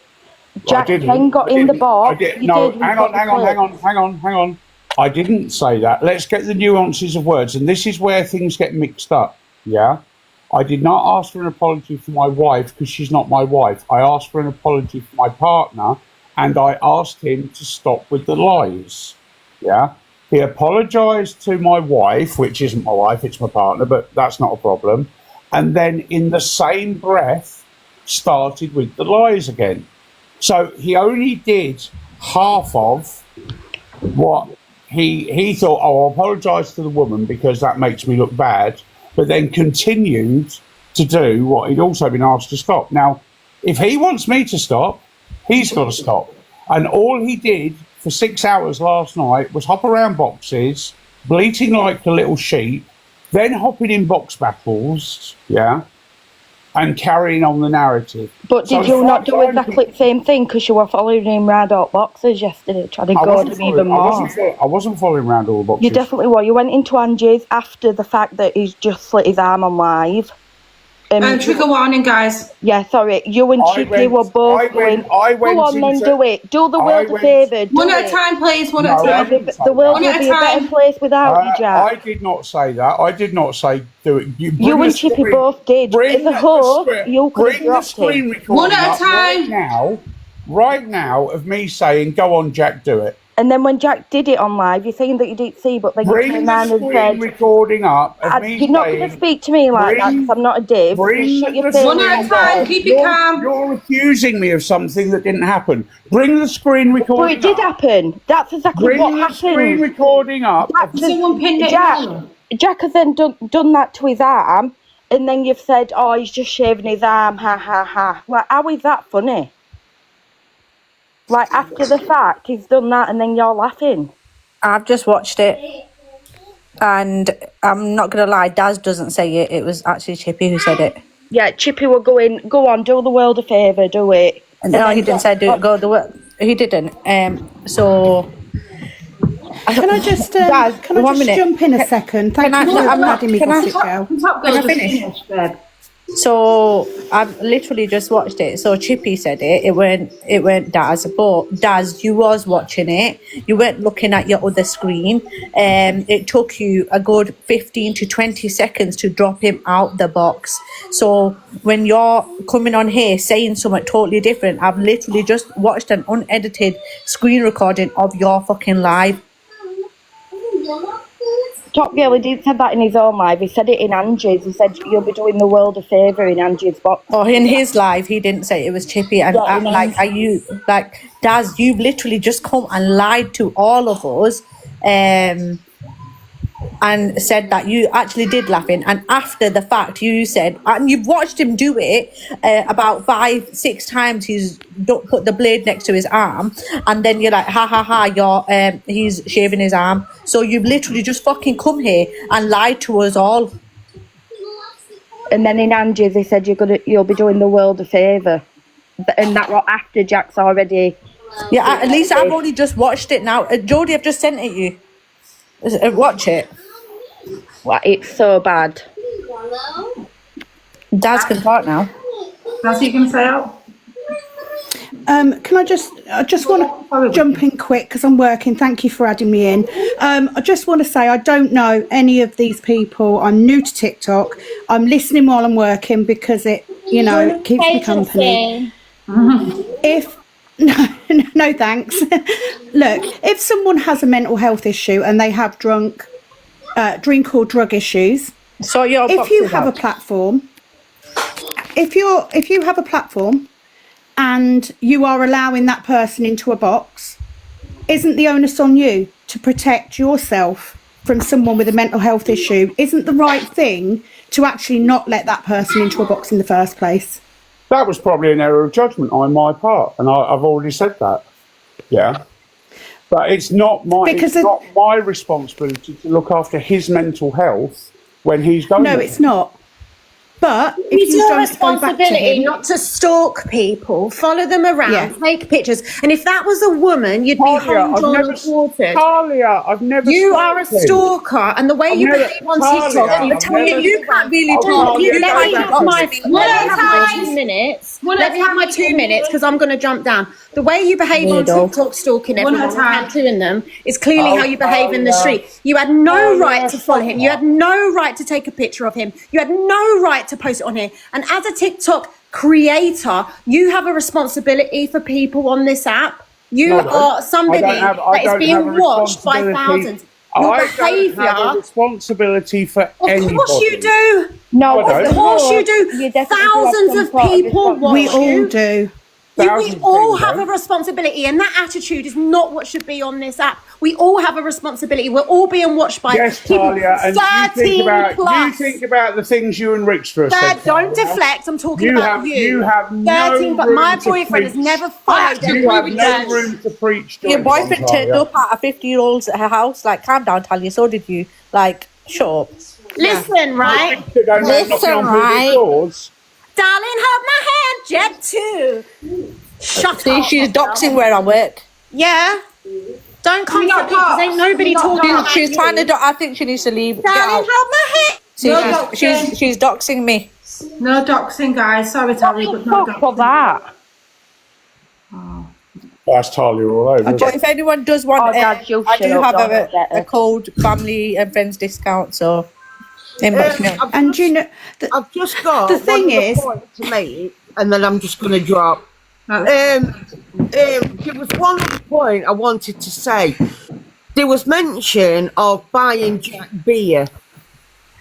Jack then got in the box. Hang on. I didn't say that. Let's get the nuances of words. And this is where things get mixed up. Yeah? I did not ask for an apology for my wife because she's not my wife. I asked for an apology for my partner, and I asked him to stop with the lies. Yeah? He apologised to my wife, which isn't my wife, it's my partner, but that's not a problem. And then in the same breath started with the lies again. So he only did half of what he thought, I'll apologise to the woman because that makes me look bad, but then continued to do what he'd also been asked to stop. Now, if he wants me to stop, he's got to stop. And all he did for 6 hours last night was hop around boxes, bleating like a little sheep, then hopping in box battles, yeah, and carrying on the narrative. But did you not do exactly the same thing because you were following him round all boxes yesterday, trying to goad him even more? I wasn't following round all the boxes. You definitely were. You went into Angie's after the fact that he's just slit his arm on live. Trigger warning, guys. Yeah, sorry. You and Chippy were both going, go on then, do it. Do the world a favour. One at a time, please. One at a time. The world will be a better place without you, Jack. I did not say that. I did not say do it. You and Chippy both did. As a whole, you could have dropped it. One at a time. Right now, of me saying, go on, Jack, do it. And then when Jack did it on live, you're saying that you didn't see, but then you turned around and said, recording up of me you're not going to speak to me like that because I'm not a div. Shut your face. One at a time, keep it calm. You're accusing me of something that didn't happen. Bring the screen recording up. But it did happen. That's exactly what happened. Bring the screen recording up. Someone pinned it down. Jack has then done that to his arm, and then you've said, oh, he's just shaving his arm, ha, ha, ha. Like, how is that funny? Like, after the fact, he's done that and then you're laughing. I've just watched it. And I'm not going to lie, Daz doesn't say it. It was actually Chippy who said it. Yeah, Chippy were going, go on, do the world a favour, do it. And no, he didn't say do it, go the world. He didn't. So... Can I just jump in a second? Thank you for letting me gossip girl. Can I finish? So I've literally just watched it. So Chippy said it. It weren't Daz, but Daz, you was watching it. You weren't looking at your other screen. It took you a good 15 to 20 seconds to drop him out the box. So when you're coming on here saying something totally different, I've literally just watched an unedited screen recording of your fucking live. Top Girl, he didn't say that in his own live. He said it in Angie's. He said you'll be doing the world a favour in Angie's box. Oh, in his live, he didn't say it was Chippy. And are you like, Daz? You've literally just come and lied to all of us, and said that you actually did laughing. And after the fact, you said, and you've watched him do it about 5-6 times. He's put the blade next to his arm, and then you're like, ha ha ha, he's shaving his arm. So you've literally just fucking come here and lied to us all. And then in Angie's, he said you'll be doing the world a favour, and that was after Jack's already. Yeah, at least I've only just watched it now. Jodie, I've just sent it you. Watch it. Well, it's so bad. Daz can talk now. How's he going to say out? Can I just want to jump in quick because I'm working. Thank you for adding me in. I just want to say I don't know any of these people. I'm new to TikTok. I'm listening while I'm working because it keeps me company. No thanks. Look, if someone has a mental health issue and they have drunk drink or drug issues. So if you have a platform, if you have a platform and you are allowing that person into a box, isn't the onus on you to protect yourself from someone with a mental health issue? Isn't the right thing to actually not let that person into a box in the first place? That was probably an error of judgment on my part, and I've already said that. Yeah. But it's not my responsibility to look after his mental health when he's going there. No, it's not. But if It's you your don't go back to responsibility him, not to stalk people, follow them around, take pictures. And if that was a woman, you'd be home drawn and quartered. Talia, I've never. You are a stalker, and the way you behave on TikTok, you can't really talk. Let me have my 2 minutes. Let me have my 2 minutes because I'm going to jump down. The way you behave on TikTok, stalking everyone, tattooing them, is clearly how you behave in the street. You had no right to follow him. You had no right to take a picture of him. You had no right to post it on here. And as a TikTok creator, you have a responsibility for people on this app. You are somebody that is being watched by thousands. Your behaviour. I don't have a responsibility for anybody. Of course you do. No, of course you do. Thousands of people watch we all do. We all have a responsibility, and that attitude is not what should be on this app. We all have a responsibility. We're all being watched by people Talia, and 13 plus. you think about the things you and Rickstra said. Don't deflect. I'm talking about you. You have 13, no but room my to boyfriend has preach. never followed You have no room to preach. Your boyfriend turned up at a 50-year-old's at her house. Like, calm down, Talia. So did you. Like, shut up. Listen, right? Listen, right? Darling, hold my hand. Jet 2. Shut See, up. she's doxing where I work. Yeah. Don't come for me because ain't nobody talking about She's you. trying to. I think she needs to leave. Darling, hold my hand. See, she's doxing me. No doxing, guys. Sorry, Talia, but no doxing. For that. That's Talia all over. But if anyone does want, Dad, you I do shut up, have don't get a it. code family and friends discount. So, inbox me. and you know, I've just got the thing one is, point to make, and then I'm just going to drop. There was one other point I wanted to say. There was mention of buying Jack beer.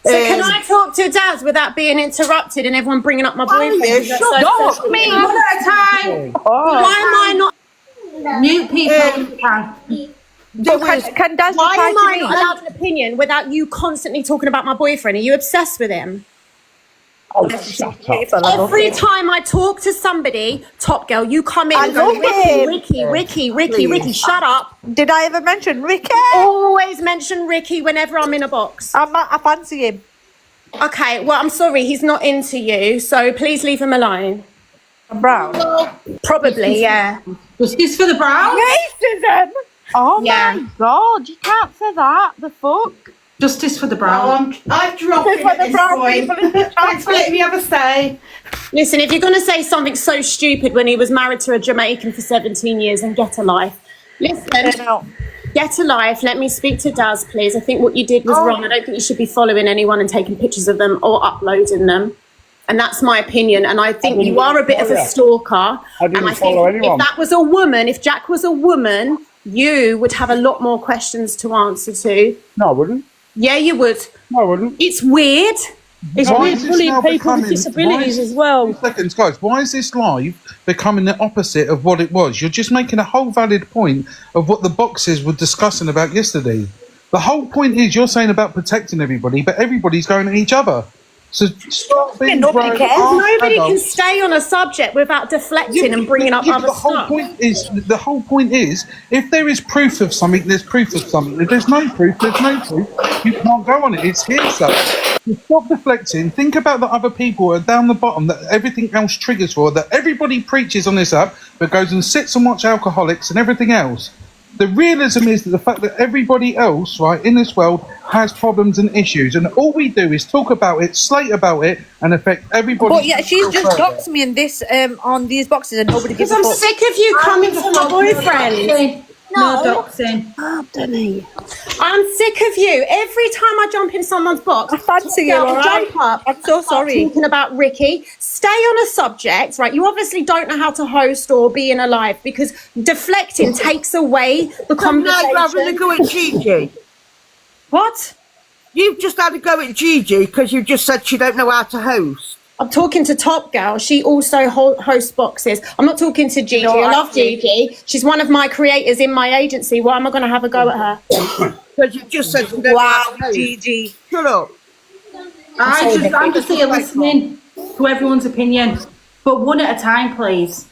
So can I talk to Daz without being interrupted and everyone bringing up my boyfriend? yeah, shut up. Me, one at a time. Why am I not? Mute people. Can Daz Why reply am to I me? not allowed an opinion without you constantly talking about my boyfriend? Are you obsessed with him? Every time I talk to somebody, Top Girl, you come in I and go, love Ricky, shut up. Did I ever mention Ricky? Always mention Ricky whenever I'm in a box. I fancy him. Okay, well, I'm sorry, he's not into you, so please leave him alone. Brown? Probably, yeah. Justice for the brown? Racism! Oh Yeah. my God, you can't say that. The fuck? Justice for the brown. I've dropped it at this point. Thanks for letting me have a say. Listen, if you're going to say something so stupid when he was married to a Jamaican for 17 years, and get a life. Listen, get a life. Let me speak to Daz, please. I think what you did was wrong. I don't think you should be following anyone and taking pictures of them or uploading them. And that's my opinion. And I think you are a bit of a stalker. I didn't and I follow think anyone. if that was a woman, if Jack was a woman, you would have a lot more questions to answer to. No, I wouldn't. Yeah, you would. No, I wouldn't. It's weird. It's Why weird is this now bullying people with becoming- disabilities why is- as well. 2 seconds, guys. Why is this live becoming the opposite of what it was? You're just making a whole valid point of what the boxes were discussing about yesterday. The whole point is you're saying about protecting everybody, but everybody's going at each other. So stop being Nobody grown cares. ass Nobody can adults. stay on a subject without deflecting and bringing up other the whole stuff. The whole point is, if there is proof of something, there's proof of something. If there's no proof, there's no proof. You can't go on it. It's hearsay. So stop deflecting. Think about the other people who are down the bottom that everything else triggers for, that everybody preaches on this app, but goes and sits and watch alcoholics and everything else. The realism is that the fact that everybody else, right, in this world has problems and issues, and all we do is talk about it, slate about it, and affect everybody. But yeah, she's just doxed me in this on these boxes, and nobody gives Because a I'm fuck. sick of you coming for my boyfriend. No doxing. I'm sick of you. Every time I jump in someone's box, I fancy you, all right? jump up. I'm so sorry. Talking about Ricky. Stay on a subject, right? You obviously don't know how to host or be in a live because deflecting takes away the conversation. I'm having a go at Gigi. What? You've just had a go at Gigi because you just said she don't know how to host. I'm talking to Top Girl. She also hosts boxes. I'm not talking to Gigi. No, I love Gigi. She's one of my creators in my agency. Why am I going to have a go at her? Because you just said she don't know how to host. Gigi. Shut up. I'm just here listening to everyone's opinion, but one at a time, please.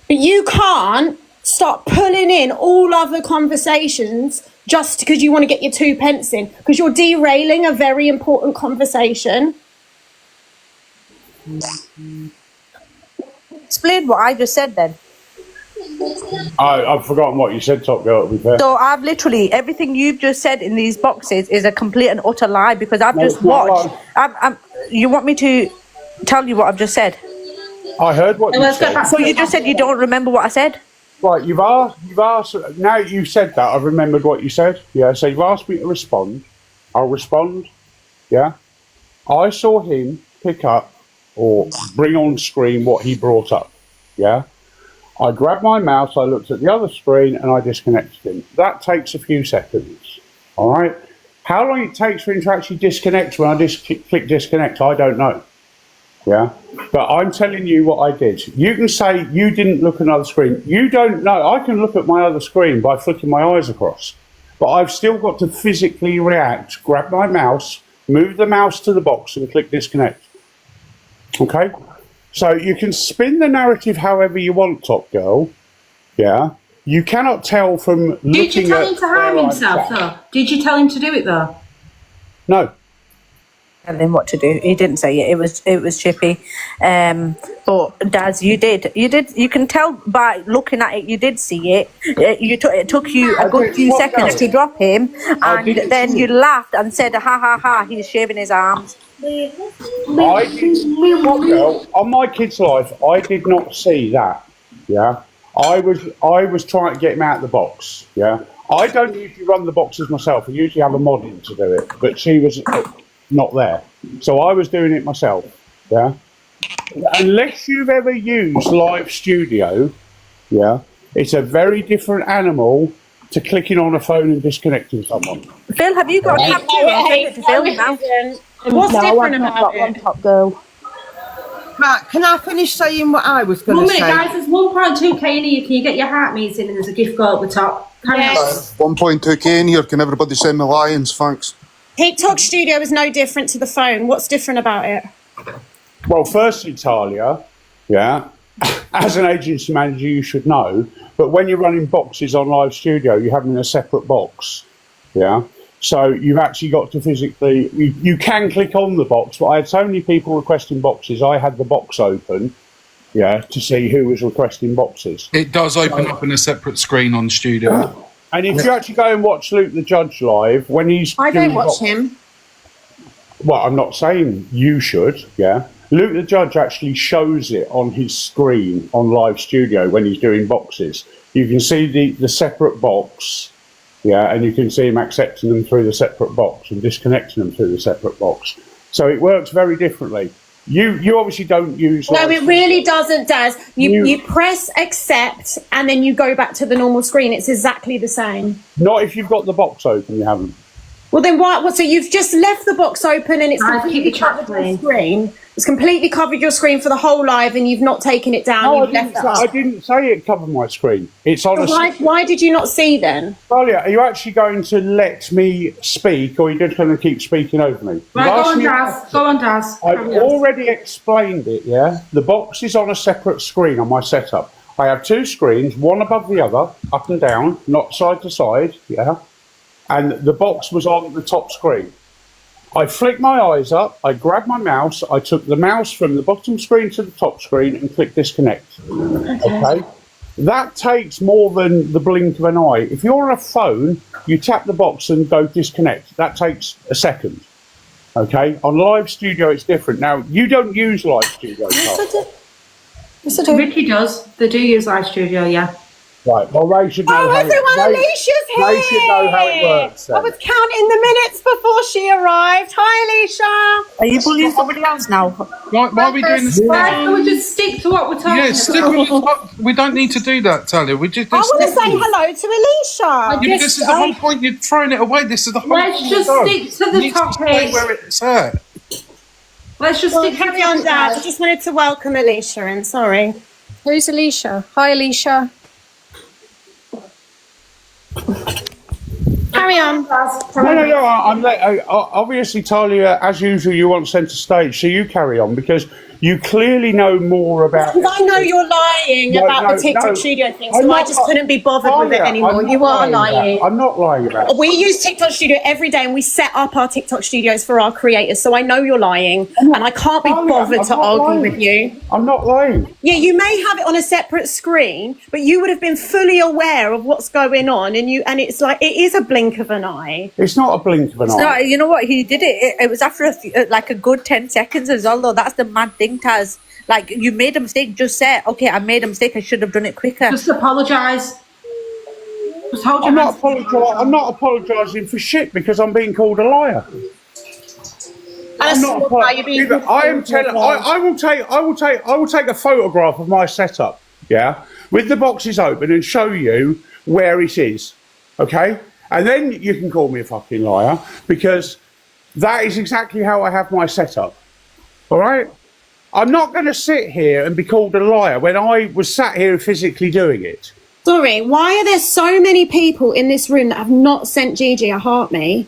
But you can't start pulling in all other conversations just because you want to get your 2 pence in, because you're derailing a very important conversation. Explain what I just said then. I've forgotten what you said, Top Girl, to be fair. So I've literally, everything you've just said in these boxes is a complete and utter lie, because I've just watched. You want me to tell you what I've just said? I heard what you said. So you just said you don't remember what I said? Right, you've asked, now you've said that, I've remembered what you said. Yeah, so you've asked me to respond. I'll respond. Yeah. I saw him pick up or bring on screen what he brought up. Yeah. I grabbed my mouse, I looked at the other screen, and I disconnected him. That takes a few seconds. All right. How long it takes for him to actually disconnect when I just click disconnect, I don't know. Yeah. But I'm telling you what I did. You can say you didn't look at another screen. You don't know. I can look at my other screen by flicking my eyes across. But I've still got to physically react, grab my mouse, move the mouse to the box and click disconnect. Okay? So you can spin the narrative however you want, Top Girl. Yeah? You cannot tell from looking at... Did you tell him to harm himself, though? Did you tell him to do it, though? No. Tell him what to do. He didn't say it. It was Chippy. But Daz, you did. You can tell by looking at it. You did see it. It took you a good few seconds to drop him, and then you laughed and said, "Ha ha ha! He's shaving his arms." On my kid's life, I did not see that. Yeah, I was trying to get him out of the box. Yeah, I don't usually run the boxes myself. I usually have a mod in to do it, but she was not there, so I was doing it myself. Yeah, unless you've ever used Live Studio, yeah, it's a very different animal to clicking on a phone and disconnecting someone. Phil, have you got a capture? I'll send it to Phil now. What's different about it? Top Girl. Right, can I finish saying what I was going to say? Guys, there's 1.2k in here. Can you get your heart meets in and there's a gift card at the top? Yes. 1.2k in here. Can everybody send me lions? Thanks. TikTok Studio is no different to the phone. What's different about it? Well, firstly, Talia, yeah, as an agency manager, you should know, but when you're running boxes on Live Studio, you have them in a separate box, yeah? So you've actually got to physically, you can click on the box, but I had so many people requesting boxes, I had the box open, yeah, to see who was requesting boxes. It does open up in a separate screen on Studio. And if you actually go and watch Luke the Judge live, when he's... I don't watch him. Well, I'm not saying you should, yeah? Luke the Judge actually shows it on his screen on Live Studio when he's doing boxes. You can see the separate box, yeah, and you can see him accepting them through the separate box and disconnecting them through the separate box. So it works very differently. You obviously don't use... No, it really doesn't, Daz. You press accept and then you go back to the normal screen. It's exactly the same. Not if you've got the box open, you haven't. Well, then why? So you've just left the box open and it's completely covered your screen. It's completely covered your screen for the whole live and you've not taken it down. No, I didn't say it covered my screen. It's on. So why did you not see then? Talia, are you actually going to let me speak, or are you just going to keep speaking over me? Right, go on, Daz. Go on, Daz. I've already explained it. Yeah, the box is on a separate screen on my setup. I have two screens, one above the other, up and down, not side to side. Yeah. And the box was on the top screen. I flicked my eyes up, I grabbed my mouse, I took the mouse from the bottom screen to the top screen and clicked disconnect. Okay? That takes more than the blink of an eye. If you're on a phone, you tap the box and go disconnect. That takes a second. Okay? On Live Studio, it's different. Now, you don't use Live Studio. Yes, I do. Ricky does. They do use Live Studio, yeah. Right, well, they should know. Oh, everyone, Alicia's They should know how it works. I was counting the minutes before she arrived. Hi, Alicia. Are you bullying somebody else now? Why are we doing this? Can we just stick to what we're talking Yeah, stick about? with the we don't need to do that, Talia. We just. I want to say hello to Alicia. Yeah, this is the whole point. You're throwing it away. This is the whole. Let's just stick to the topic. Where it's at. Let's just stick carry on, Dad. I just wanted to welcome Alicia in. Sorry. Who's Alicia? Hi, Alicia. Carry on. No. Obviously, Talia, as usual, you want centre stage, so you carry on because you clearly know more about. Because I know you're lying about the TikTok studio thing, so I just couldn't be bothered with it anymore. You are lying. I'm not lying about it. We use TikTok studio every day, and we set up our TikTok studios for our creators. So I know you're lying, and I can't be bothered to argue with you. I'm not lying. Yeah, you may have it on a separate screen, but you would have been fully aware of what's going on, and it's like it is a blink of an eye. It's not a blink of an eye. No, you know what? He did it. It was after a good 10 seconds as well, though. That's the mad thing, Taz. Like, you made a mistake. Just say, okay, I made a mistake. I should have done it quicker. Just apologise. Just hold your hands. I'm not apologising for shit because I'm being called a liar. I'm not. I am telling. I will take a photograph of my setup. Yeah, with the boxes open and show you where it is. Okay, and then you can call me a fucking liar because that is exactly how I have my setup. All right. I'm not going to sit here and be called a liar when I was sat here physically doing it. Sorry, why are there so many people in this room that have not sent Gigi a heart me?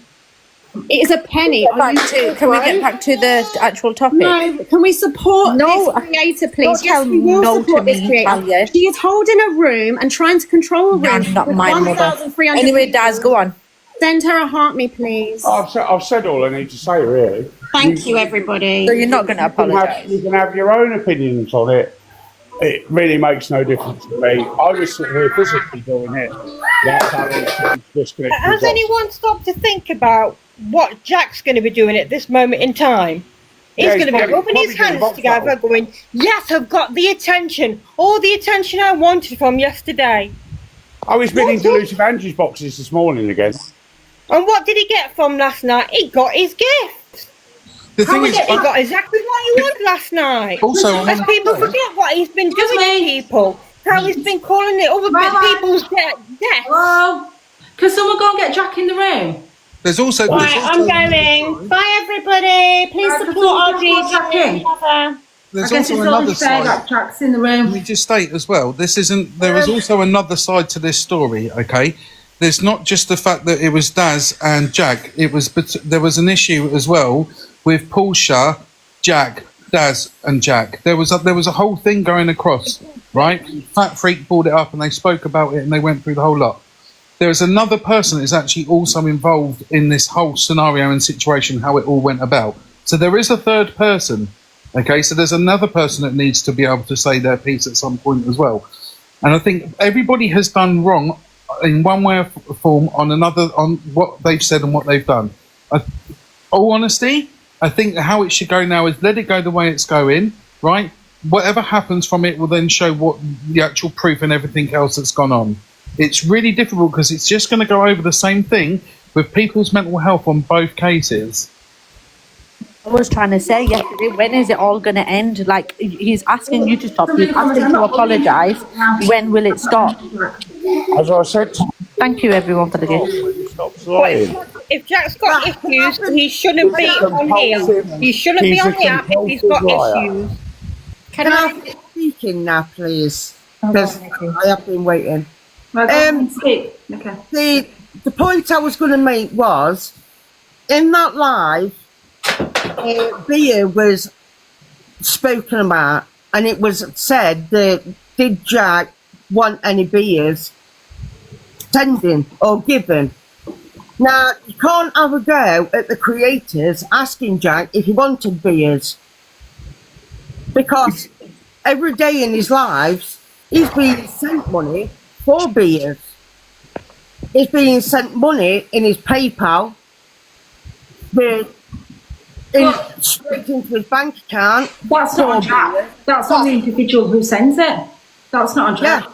It is a penny. Can we get back to the actual topic? No, can we support this creator, please? Yes, we will support this creator. She is holding a room and trying to control a room. Not my mother. Anyway, Daz, go on. Send her a heart me, please. I've said all I need to say, really. Thank you, everybody. So you're not going to apologise? You can have your own opinions on it. It really makes no difference to me. I was sitting here physically doing it. That's how it's just going to. Has anyone stopped to think about what Jack's going to be doing at this moment in time? He's going to be rubbing his hands together going, yes, I've got the attention. All the attention I wanted from yesterday. Oh, he's been in Delusive Angie's boxes this morning again. And what did he get from last night? He got his gift. The thing is, he got exactly what he wanted last night. Also, as people forget what he's been doing to people, how he's been calling it other people's death. Hello? Can someone go and get Jack in the room? There's also. Right, I'm going. Bye, everybody. Please support our Gigi. There's I guess also it's another only fair side. that Jack's in the room. Let me just state as well. There is also another side to this story. Okay. There's not just the fact that it was Daz and Jack. There was an issue as well with Portia, Jack, Daz, and Jack. There was a whole thing going across, right? Fat Freak brought it up, and they spoke about it, and they went through the whole lot. There is another person that is actually also involved in this whole scenario and situation, how it all went about. So there is a third person. Okay, so there's another person that needs to be able to say their piece at some point as well. And I think everybody has done wrong in one way or form on what they've said and what they've done. All honesty, I think how it should go now is let it go the way it's going, right? Whatever happens from it will then show what the actual proof and everything else that's gone on. It's really difficult because it's just going to go over the same thing with people's mental health on both cases. I was trying to say yesterday, when is it all going to end? Like, he's asking you to stop. He's asking to apologise. When will it stop? As I said. Thank you, everyone, for the gift. Stop lying. If Jack's got issues, he shouldn't be on here. He shouldn't be on the app if he's got issues. Can I speak in now, please? Because I have been waiting. Okay. The point I was going to make was, in that live, beer was spoken about, and it was said that did Jack want any beers sending or given? Now, you can't have a go at the creators asking Jack if he wanted beers, because every day in his lives he's being sent money for beers. He's being sent money in his PayPal, straight into his bank account. That's not on Jack. That's on the individual who sends it. That's not on Jack.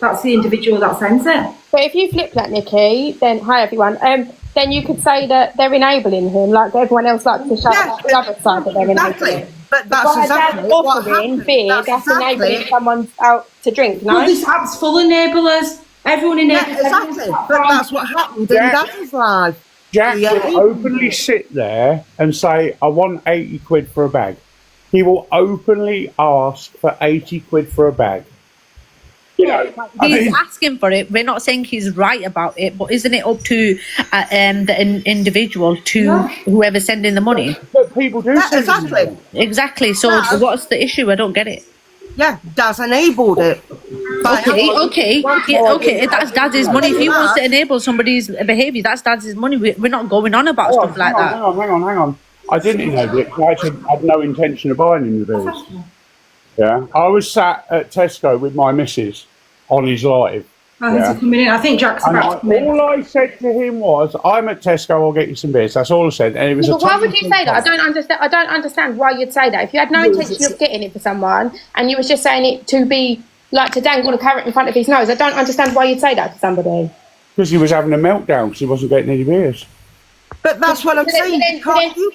That's the individual that sends it. But if you flip that, Nikki, then hi everyone. Then you could say that they're enabling him, like everyone else likes to shout out the other side that they're enabling. But that's exactly what happened. That's enabling someone out to drink. No, well, this app's full of enablers. Everyone enables. Yeah, exactly. But that's what happened in Dad's life. Jack will openly sit there and say, I want 80 quid for a bag. He will openly ask for 80 quid for a bag. You know, he's asking for it. We're not saying he's right about it, but isn't it up to the individual to whoever's sending the money? But people do send exactly. Exactly. So what's the issue? I don't get it. Yeah, Dad's enabled it. Okay. That's Dad's money. If he wants to enable somebody's behaviour, that's Dad's money. We're not going on about stuff like that. Hang on. I didn't enable it. I actually had no intention of buying him the beers. Yeah, I was sat at Tesco with my missus on his live. I think Jack's about to come in. All I said to him was, I'm at Tesco, I'll get you some beers. That's all I said. And it was but why would you say that? I don't understand why you'd say that. If you had no intention of getting it for someone and you was just saying it to be like to dangle a carrot in front of his nose, I don't understand why you'd say that to somebody. Because he was having a meltdown because he wasn't getting any beers. But that's what I'm saying. You can't do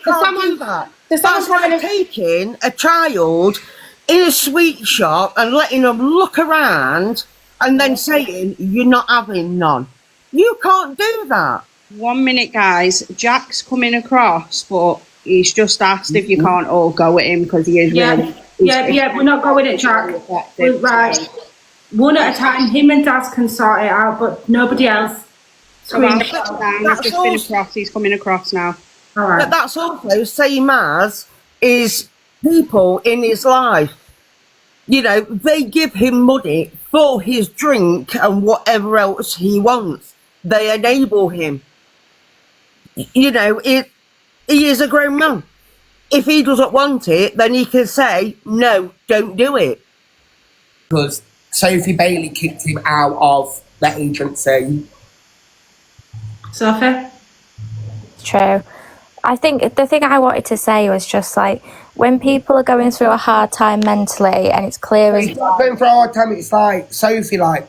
that. That's like taking a child in a sweet shop and letting them look around and then saying you're not having none. You can't do that. 1 minute, guys. Jack's coming across, but he's just asked if you can't all go at him because he is really... Yeah, we're not going at Jack. Right. One at a time. Him and Daz can sort it out, but nobody else. He's just been across. He's coming across now. All right. But that's also same as is people in his life. You know, they give him money for his drink and whatever else he wants. They enable him. You know, he is a grown man. If he doesn't want it, then he can say, no, don't do it. Because Sophie Bailey kicked him out of the agency. Sophie? True. I think the thing I wanted to say was just like, when people are going through a hard time mentally and it's clear as... It's not going through a hard time, it's like, Sophie, like,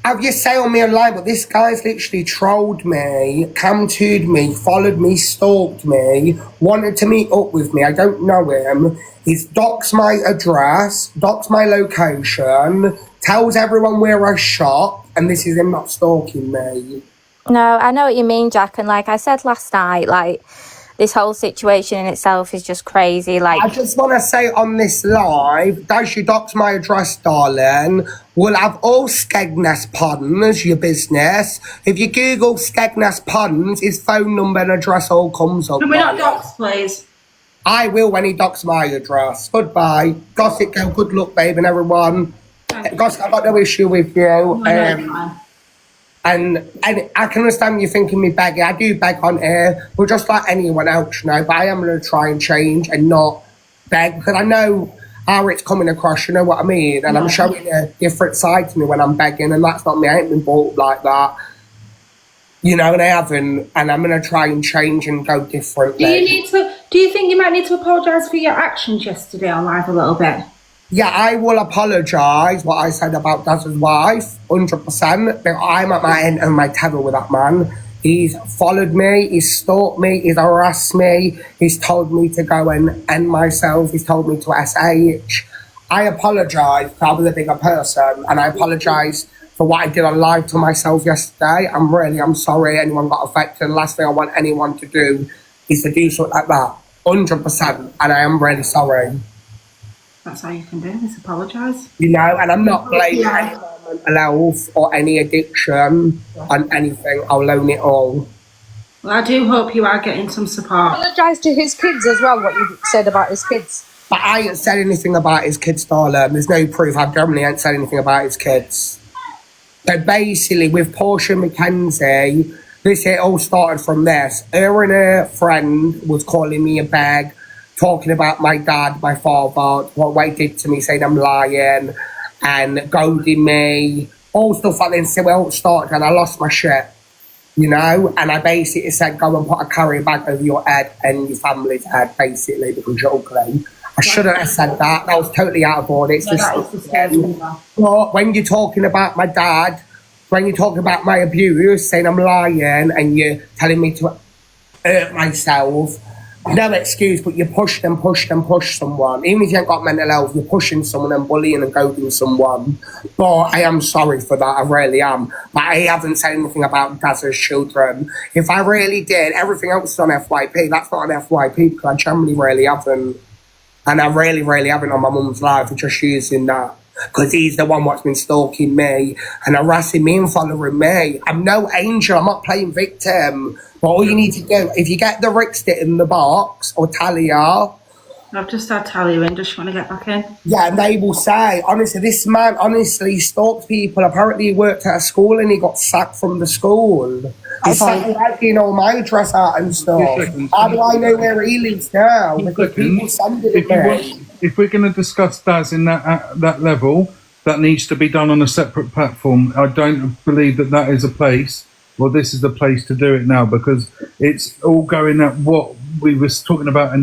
have you say on me online, but this guy's literally trolled me, cam-tooed me, followed me, stalked me, wanted to meet up with me. I don't know him. He's doxed my address, doxed my location, tells everyone where I shop, and this is him not stalking me. No, I know what you mean, Jack. And like I said last night, like, this whole situation in itself is just crazy. Like, I just want to say on this live, does you dox my address, darling? We'll have all Skegness puns, your business. If you Google Skegness puns, his phone number and address all comes up. Can we not dox, please? I will when he dox my address. Goodbye. Gossip girl, good luck, babe, and everyone. Gossip, I've got no issue with you. And I can understand you thinking me begging. I do beg on air, but just like anyone else, you know. But I am going to try and change and not beg because I know how it's coming across. You know what I mean? And I'm showing a different side to me when I'm begging, and that's not me. I ain't been brought up like that, you know. And I haven't. And I'm going to try and change and go differently. Do you think you might need to apologise for your actions yesterday on live a little bit? Yeah, I will apologise what I said about Daz's wife, 100%. I'm at my end of my tether with that man. He's followed me, he's stalked me, he's harassed me, he's told me to go and end myself, he's told me to SH. I apologise because I was a bigger person, and I apologise for what I did on live to myself yesterday. I'm sorry anyone got affected. The last thing I want anyone to do is to do something like that, 100%, and I am really sorry. That's all you can do, is apologise. You know, and I'm not blaming any mental health or any addiction on anything. I'll own it all. Well, I do hope you are getting some support. Apologise to his kids as well, what you said about his kids. But I ain't said anything about his kids, darling. There's no proof. I generally ain't said anything about his kids. So basically, with Portia McKenzie, it all started from this. Her and her friend was calling me a bag, talking about my dad, my father, what he did to me, saying I'm lying, and goading me, all stuff like that. So it all started, and I lost my shit, you know? And I basically said, go and put a carrier bag over your head and your family's head, basically, because you're ugly. I shouldn't have said that. That was totally out of order. It's disgusting. But when you're talking about my dad, when you're talking about my abuse, saying I'm lying and you're telling me to hurt myself, no excuse, but you push someone. Even if you ain't got mental health, you're pushing someone and bullying and goading someone. But I am sorry for that, I really am. But I haven't said anything about Daz's children. If I really did, everything else is on FYP. That's not on FYP because I generally really haven't. And I really, really haven't on my mum's life. I'm just using that. Because he's the one what's been stalking me and harassing me and following me. I'm no angel, I'm not playing victim. But all you need to do, if you get the Rick stick in the box, or Talia... I've just had Talia in, does she want to get back in? Yeah, and they will say, honestly, this man honestly stalks people. Apparently he worked at a school and he got sacked from the school. He's taking all my address out and stuff. How do I know where he lives now? Because people send it to me. If we're going to discuss Daz in that level, that needs to be done on a separate platform. I don't believe that is a place, well, this is the place to do it now, because it's all going at what we were talking about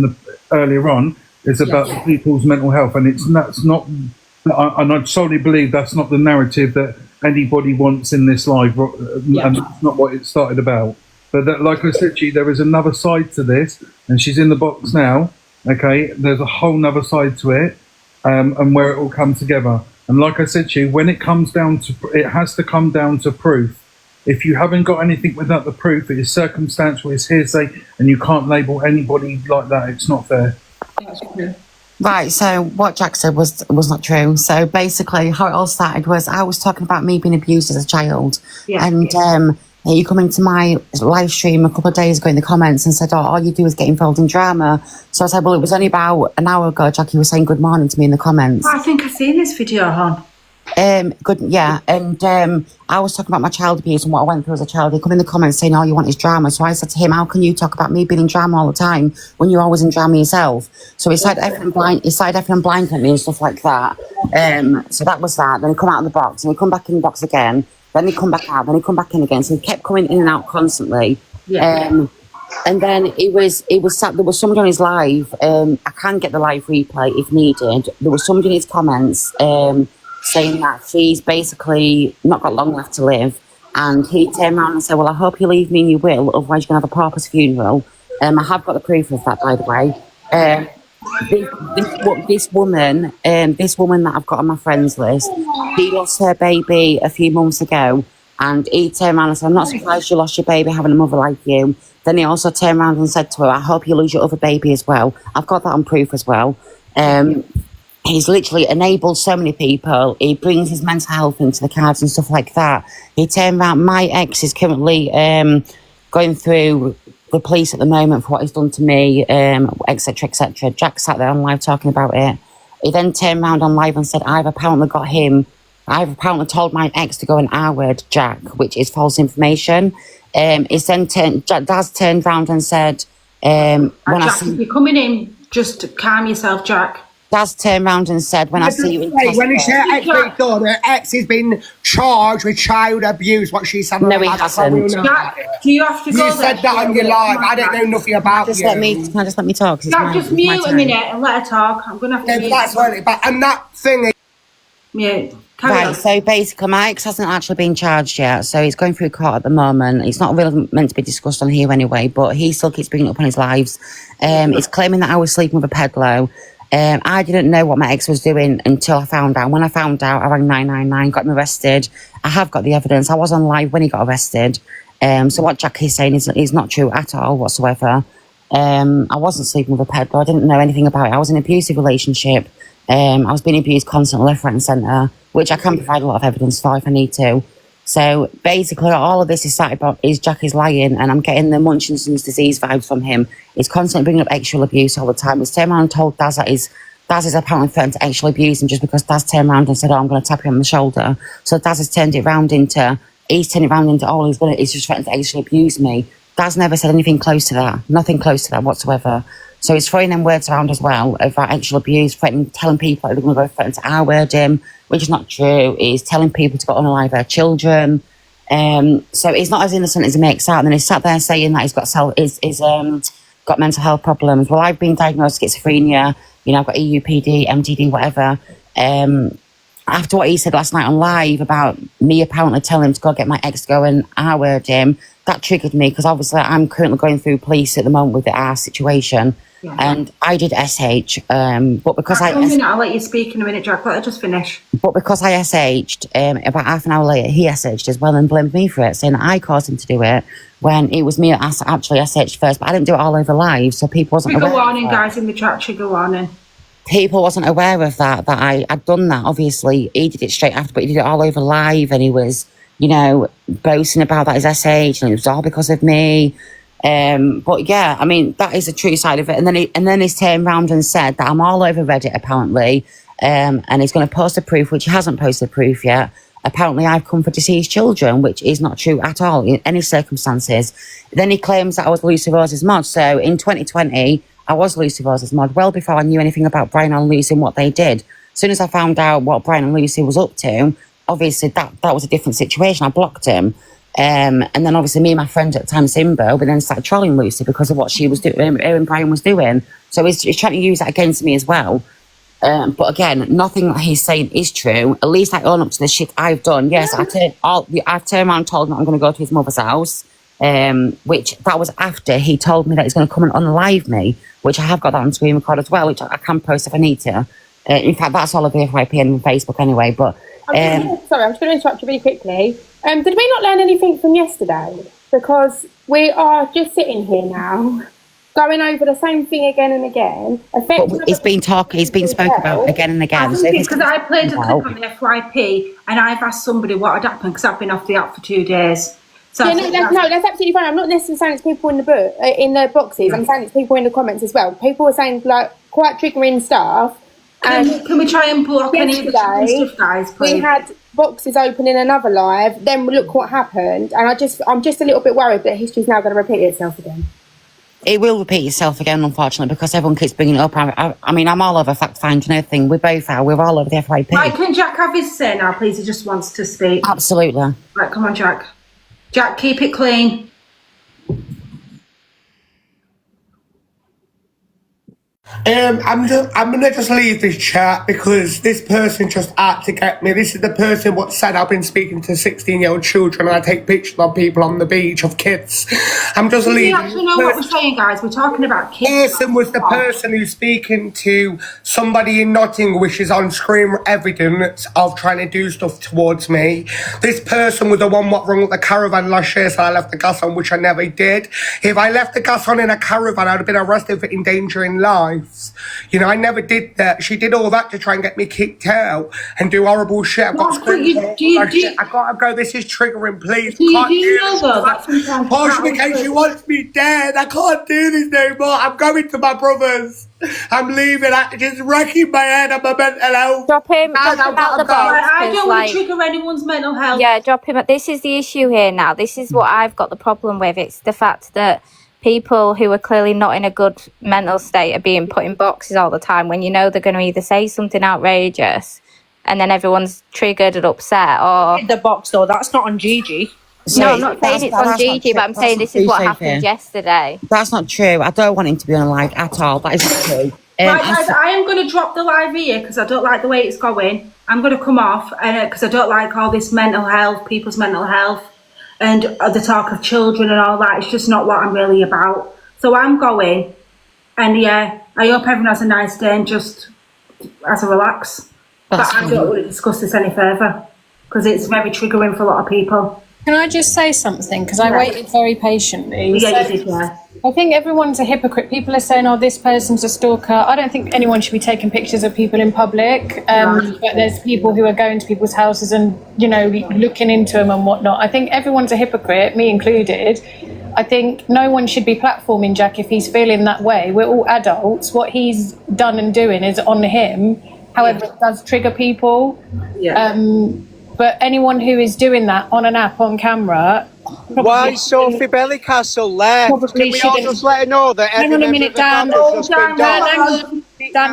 earlier on, is about people's mental health, and that's not, and I solely believe that's not the narrative that anybody wants in this live, and that's not what it started about. But that, like I said to you, there is another side to this, and she's in the box now. Okay, there's a whole nother side to it, and where it all comes together. And like I said to you, when it comes down to, it has to come down to proof. If you haven't got anything without the proof, it is circumstantial, it's hearsay, and you can't label anybody like that. It's not fair. Right, so what Jack said was not true. So basically, how it all started was I was talking about me being abused as a child, and you come into my live stream a couple of days ago in the comments and said, all you do is get involved in drama. So I said, well, it was only about an hour ago Jackie was saying good morning to me in the comments. I think I've seen this video, hon. Good, yeah, and I was talking about my child abuse and what I went through as a child. He come in the comments saying, all you want is drama. So I said to him, how can you talk about me being in drama all the time when you're always in drama yourself? So he started effing and blind at me and stuff like that. So that was that. Then he come out of the box and he come back in the box again. Then he come back out, then he come back in again. So he kept coming in and out constantly. And then it was sat, there was somebody on his live, I can get the live replay if needed. There was somebody in his comments saying that she's basically not got long left to live. And he turned around and said, well, I hope you leave me and you will, otherwise you're going to have a pauper's funeral. I have got the proof of that, by the way. This woman that I've got on my friends list, she lost her baby a few months ago, and he turned around and said, I'm not surprised you lost your baby having a mother like you. Then he also turned around and said to her, I hope you lose your other baby as well. I've got that on proof as well. He's literally enabled so many people. He brings his mental health into the cards and stuff like that. He turned around, my ex is currently going through the police at the moment for what he's done to me, etc, etc. Jack sat there on live talking about it. He then turned around on live and said, I've apparently told my ex to go and R-word Jack, which is false information. Daz turned around and said, Jack, if you're coming in, just calm yourself, Jack. Daz turned around and said, when I see you in when it's her ex being done, her ex has been charged with child abuse, what she said. No, he hasn't. Jack, do you have to go You said that on your live. I don't know nothing about you. Can I just let me talk? Jack, just mute a minute and let her talk. I'm going to have to mute. That's really bad. And that thing... Mute. Right, so basically my ex hasn't actually been charged yet, so he's going through court at the moment. It's not really meant to be discussed on here anyway, but he still keeps bringing it up on his lives. He's claiming that I was sleeping with a peddler. I didn't know what my ex was doing until I found out. When I found out, I rang 999, got him arrested. I have got the evidence. I was on live when he got arrested. So what Jack is saying is not true at all whatsoever. I wasn't sleeping with a peddler. I didn't know anything about it. I was in an abusive relationship. I was being abused constantly, left, right and centre, which I can provide a lot of evidence for if I need to. So basically all of this is started about is Jack is lying, and I'm getting the Munchausen's disease vibes from him. He's constantly bringing up sexual abuse all the time. He's turned around and told Daz that Daz is apparently threatened to sexually abuse him just because Daz turned around and said, oh, I'm going to tap you on the shoulder. So Daz has turned it around into, he's just threatened to sexually abuse me. Daz never said anything close to that, nothing close to that whatsoever. So he's throwing them words around as well about sexual abuse, telling people they're going to go threaten to R-word him, which is not true. He's telling people to go unalive their children. So he's not as innocent as he makes out. And then he's sat there saying that he's got got mental health problems. Well, I've been diagnosed with schizophrenia. you know, I've got EUPD, MTD, whatever. After what he said last night on live about me apparently telling him to go get my ex to go and R-word him, that triggered me because obviously I'm currently going through police at the moment with our situation. Yeah. And I did SH, but because I'll let you speak in a minute, Jack. Let her just finish. But because I SH'd, about half an hour later, he SH'd as well and blamed me for it, saying that I caused him to do it when it was me that actually SH'd first. But I didn't do it all over live, so people wasn't aware. Trigger warning, guys, in the chat. Trigger warning. People wasn't aware of that I had done that. Obviously, he did it straight after, but he did it all over live, and he was, you know, boasting about that his SH, and it was all because of me. But yeah, I mean, that is a true side of it. And then he's turned around and said that I'm all over Reddit apparently, and he's going to post a proof, which he hasn't posted proof yet. Apparently I've come for deceased children, which is not true at all in any circumstances. Then he claims that I was Lucy Rose's mod. So in 2020 I was Lucy Rose's mod, well before I knew anything about Brian and Lucy and what they did. As soon as I found out what Brian and Lucy was up to, obviously that was a different situation. I blocked him. And then obviously me and my friend at the time, Simbo, we then started trolling Lucy because of what she was doing, her and Brian was doing. So he's trying to use that against me as well. But again, nothing that he's saying is true. At least I own up to the shit I've done. Yes, I've turned around and told him that I'm going to go to his mother's house, which that was after he told me that he's going to come and unalive me, which I have got that on screen record as well, which I can post if I need to. In fact, that's all over FYP and Facebook anyway. But sorry, I'm just going to interrupt you really quickly. Did we not learn anything from yesterday? Because we are just sitting here now, going over the same thing again and again. But it's been spoken about again and again. I think it's because I played a clip on the FYP and I've asked somebody what had happened because I've been off the app for 2 days. So yeah, that's absolutely fine. I'm not necessarily saying it's people in the book, in the boxes. I'm saying it's people in the comments as well. People are saying like quite triggering stuff. Can we try and block any of the stuff, guys, please? We had boxes open in another live, then look what happened, and I'm just a little bit worried that history's now going to repeat itself again. It will repeat itself again, unfortunately, because everyone keeps bringing it up. I mean, I'm all over fact finding everything. We both are. We're all over the FYP. Right, can Jack have his say now, please? He just wants to speak. Absolutely. Right, come on, Jack. Jack, keep it clean. I'm gonna just leave this chat because this person just had to get me. This is the person what said I've been speaking to 16-year-old children and I take pictures of people on the beach of kids. I'm just leaving. You actually know what we're saying, guys. We're talking about kids. Person was the person who's speaking to somebody in Nottingham, which is on screen evidence of trying to do stuff towards me. This person was the one what rung up the caravan last year, so I left the gas on, which I never did. If I left the gas on in a caravan, I'd have been arrested for endangering life. You know, I never did that. She did all that to try and get me kicked out and do horrible shit. I've got I gotta go. This is triggering, please. Partially because she wants me dead. I can't do this no more. I'm going to my brother's. I'm leaving. I'm just wrecking my head on my mental health. Drop him out the box. I don't want to trigger anyone's mental health. Yeah, drop him. This is the issue here now. This is what I've got the problem with. It's the fact that people who are clearly not in a good mental state are being put in boxes all the time when you know they're going to either say something outrageous and then everyone's triggered and upset, or the box though, that's not on Gigi. No, I'm not saying it's on Gigi, but I'm saying this is what happened yesterday. That's not true. I don't want him to be on live at all. That is not true. Right, guys, I am going to drop the live here because I don't like the way it's going. I'm going to come off because I don't like all this mental health, people's mental health, and the talk of children and all that. It's just not what I'm really about. So I'm going, and yeah, I hope everyone has a nice day and just has a relax. But I don't want to discuss this any further because it's very triggering for a lot of people. Can I just say something? Because I waited very patiently. Yeah, you did, yeah. I think everyone's a hypocrite. People are saying, oh, this person's a stalker. I don't think anyone should be taking pictures of people in public. But there's people who are going to people's houses and, you know, looking into them and whatnot. I think everyone's a hypocrite, me included. I think no one should be platforming Jack if he's feeling that way. We're all adults. What he's done and doing is on him. However, it does trigger people. Yeah. But anyone who is doing that on an app, on camera... Why Sophie Bellicastle left? Can we all just let her know that hang on a minute, Dan. Dan,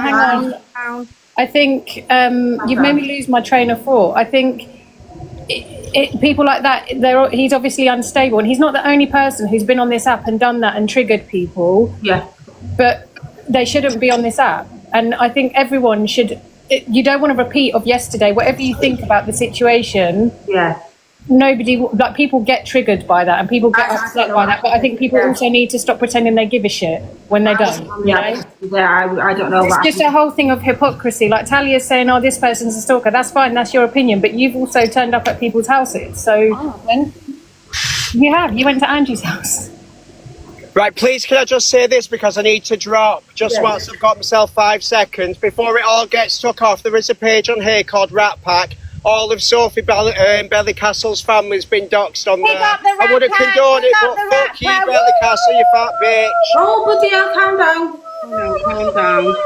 hang on. I think you've made me lose my train of thought. I think people like that, he's obviously unstable, and he's not the only person who's been on this app and done that and triggered people. Yeah. But they shouldn't be on this app. And I think everyone should, you don't want to repeat of yesterday, whatever you think about the situation. Yeah. Nobody, like, people get triggered by that and people get upset by that, but I think people also need to stop pretending they give a shit when they don't, you know? Yeah, I don't know. It's just a whole thing of hypocrisy. Like Talia's saying, oh, this person's a stalker. That's fine, that's your opinion, but you've also turned up at people's houses. So then you went to Angie's house. Right, please can I just say this because I need to drop just once I've got myself 5 seconds. Before it all gets took off, there is a page on here called Rat Pack. All of Sophie Bellycastle's family's been doxed on there. I would have condoned it, but fuck you, Bellycastle, you fat bitch. Oh, bloody hell, calm down. No, calm down.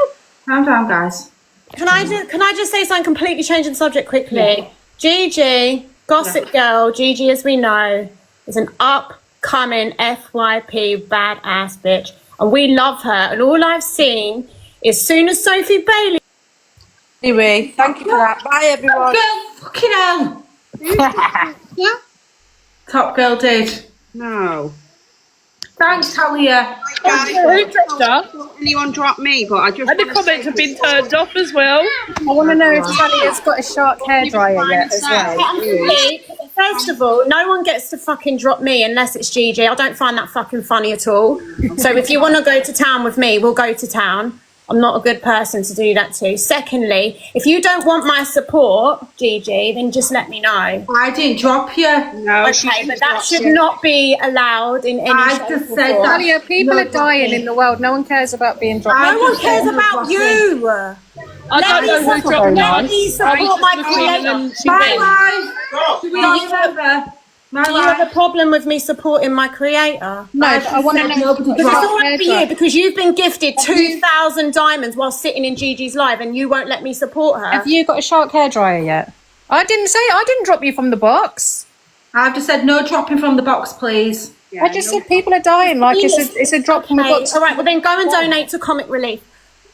Calm down, guys. Can I just say something completely changing the subject quickly? Gigi, Gossip Girl, Gigi as we know, is an upcoming FYP badass bitch. And we love her. And all I've seen is soon as Sophie Bailey. Anyway, thank you for that. Bye, everyone. Girl, fucking hell. Top Girl did. No. Thanks, Talia. Who dropped her? Anyone dropped me, but I just. And the comments have been turned off as well. I want to know if Talia's got a shark hairdryer yet as well. First of all, no one gets to fucking drop me unless it's Gigi. I don't find that fucking funny at all. So if you want to go to town with me, we'll go to town. I'm not a good person to do that to. Secondly, if you don't want my support, Gigi, then just let me know. I didn't drop you. No, okay, but that should not be allowed in any I shape just or said form. that. Talia, people are dying in the world. No one cares about being dropped. No one cares about you. I don't know who dropped Let us. me support my creator. My life. Do we all remember? Do you have a problem with me supporting my creator? No, but I want to know. Because it's all right for you, because you've been gifted 2,000 diamonds while sitting in Gigi's live and you won't let me support her. Have you got a shark hairdryer yet? I didn't drop you from the box. I've just said no dropping from the box, please. Yeah, I just said people are dying. Like it's a drop from the box. All right, well then go and donate to Comic Relief.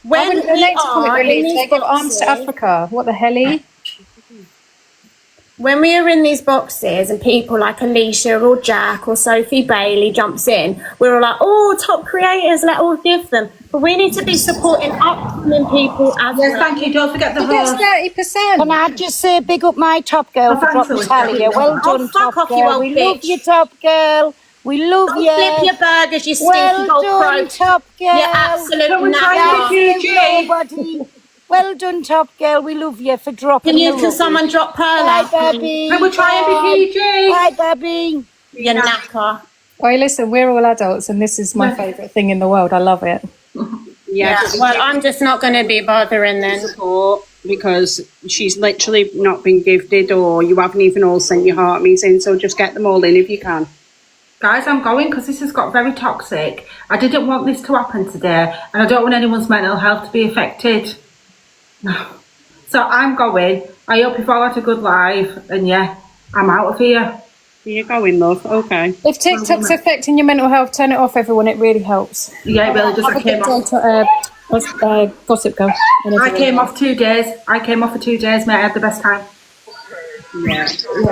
When we donate to Comic Relief, they give arms to Africa. What the hell? When we are in these boxes and people like Alicia or Jack or Sophie Bailey jumps in, we're all like, oh, top creators, let all give them. But we need to be supporting upcoming people as well. Thank you. Don't forget the host. 30%. Can I just say big up my Top Girl for dropping Talia? Well done, Top Girl. We love you, Top Girl. We love you. Flip your burgers, you stinky old crow. Top Girl. You absolute nobody. Well done, Top Girl. We love you for dropping. Can someone drop Perla? Hi, Debbie. Can we try and be PG? Hi, Debbie. You knacker. Well, listen, we're all adults, and this is my favourite thing in the world. I love it. Yeah. Well, I'm just not going to be bothering then. Support because she's literally not been gifted, or you haven't even all sent your heart me's in. So just get them all in if you can. Guys, I'm going because this has got very toxic. I didn't want this to happen today, and I don't want anyone's mental health to be affected. So I'm going. I hope you've all had a good life, and yeah, I'm out of here. You're going, love. Okay. If TikTok's affecting your mental health, turn it off, everyone. It really helps. Yeah, it really does. I came off. Gossip Girl. I came off 2 days. I came off for 2 days, mate. I had the best time. Yeah.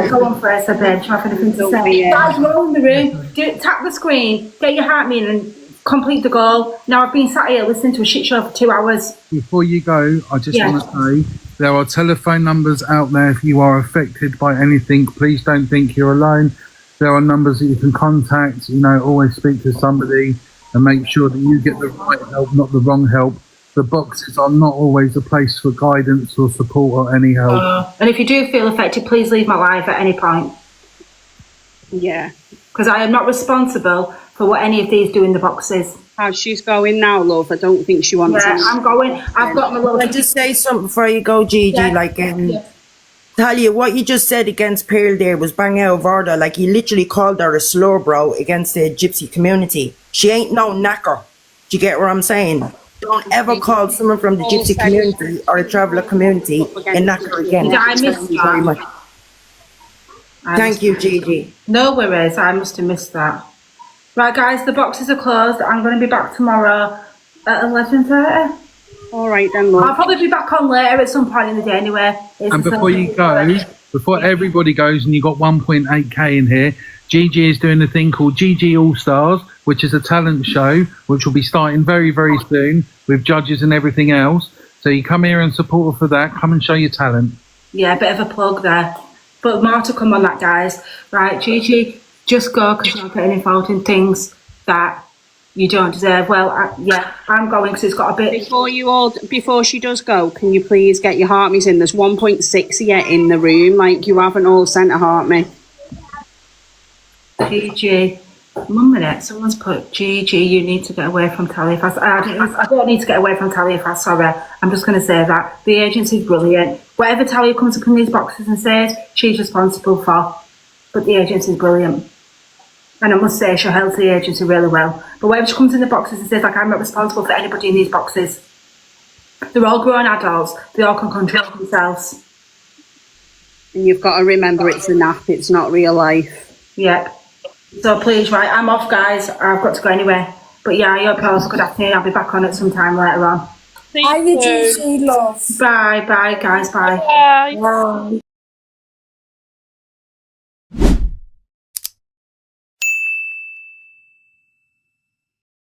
Go on first, I bet. Do you have anything to say? Guys, roll in the room. Tap the screen. Get your heart mean and complete the goal. Now I've been sat here listening to a shit show for 2 hours. Before you go, I just want to say there are telephone numbers out there if you are affected by anything. Please don't think you're alone. There are numbers that you can contact. Always speak to somebody and make sure that you get the right help, not the wrong help. The boxes are not always a place for guidance or support or any help. And if you do feel affected, please leave my life at any point. Yeah. Because I am not responsible for what any of these do in the boxes. How's she's going now, love? I don't think she wants to. I'm going. I've got my little... Can I just say something before you go, Gigi? Talia, what you just said against Pearl there was bang out of order. Like, you literally called her a slow bro against the gypsy community. She ain't no knacker. Do you get what I'm saying? Don't ever call someone from the gypsy community or the traveller community a knacker again. Did I miss Thank you very much. Thank you, Gigi. No worries, I must have missed that. Right, guys, the boxes are closed. I'm going to be back tomorrow at 11:30. All right, then, love. I'll probably be back on later at some point in the day anyway. And before you go, before everybody goes, and you got 1.8k in here, Gigi is doing a thing called Gigi All Stars, which is a talent show, which will be starting very, very soon with judges and everything else. So you come here and support her for that. Come and show your talent. Yeah, a bit of a plug there. But more to come on that, guys. Right, Gigi, just go because you're getting involved in things that you don't deserve. Well, I'm going because it's got a bit... Before she does go, can you please get your heartmies in? There's 1.6 yet in the room. Like, you haven't all sent a heart me. Gigi, 1 minute. Someone's put, Gigi, you need to get away from Taliafas. I don't need to get away from Taliafas, sorry. I'm just going to say that. The agency's brilliant. Whatever Talia comes up in these boxes and says, she's responsible for. But the agency's brilliant. And I must say, she holds the agency really well. But whatever she comes in the boxes and says, like, I'm not responsible for anybody in these boxes. They're all grown adults. They all can control themselves. And you've got to remember it's an app, it's not real life. Yep. So please, right, I'm off, guys. I've got to go anyway. But yeah, I hope you all have a good afternoon. I'll be back on it sometime later on. Bye, Gigi, love. Bye, guys. Bye. Bye.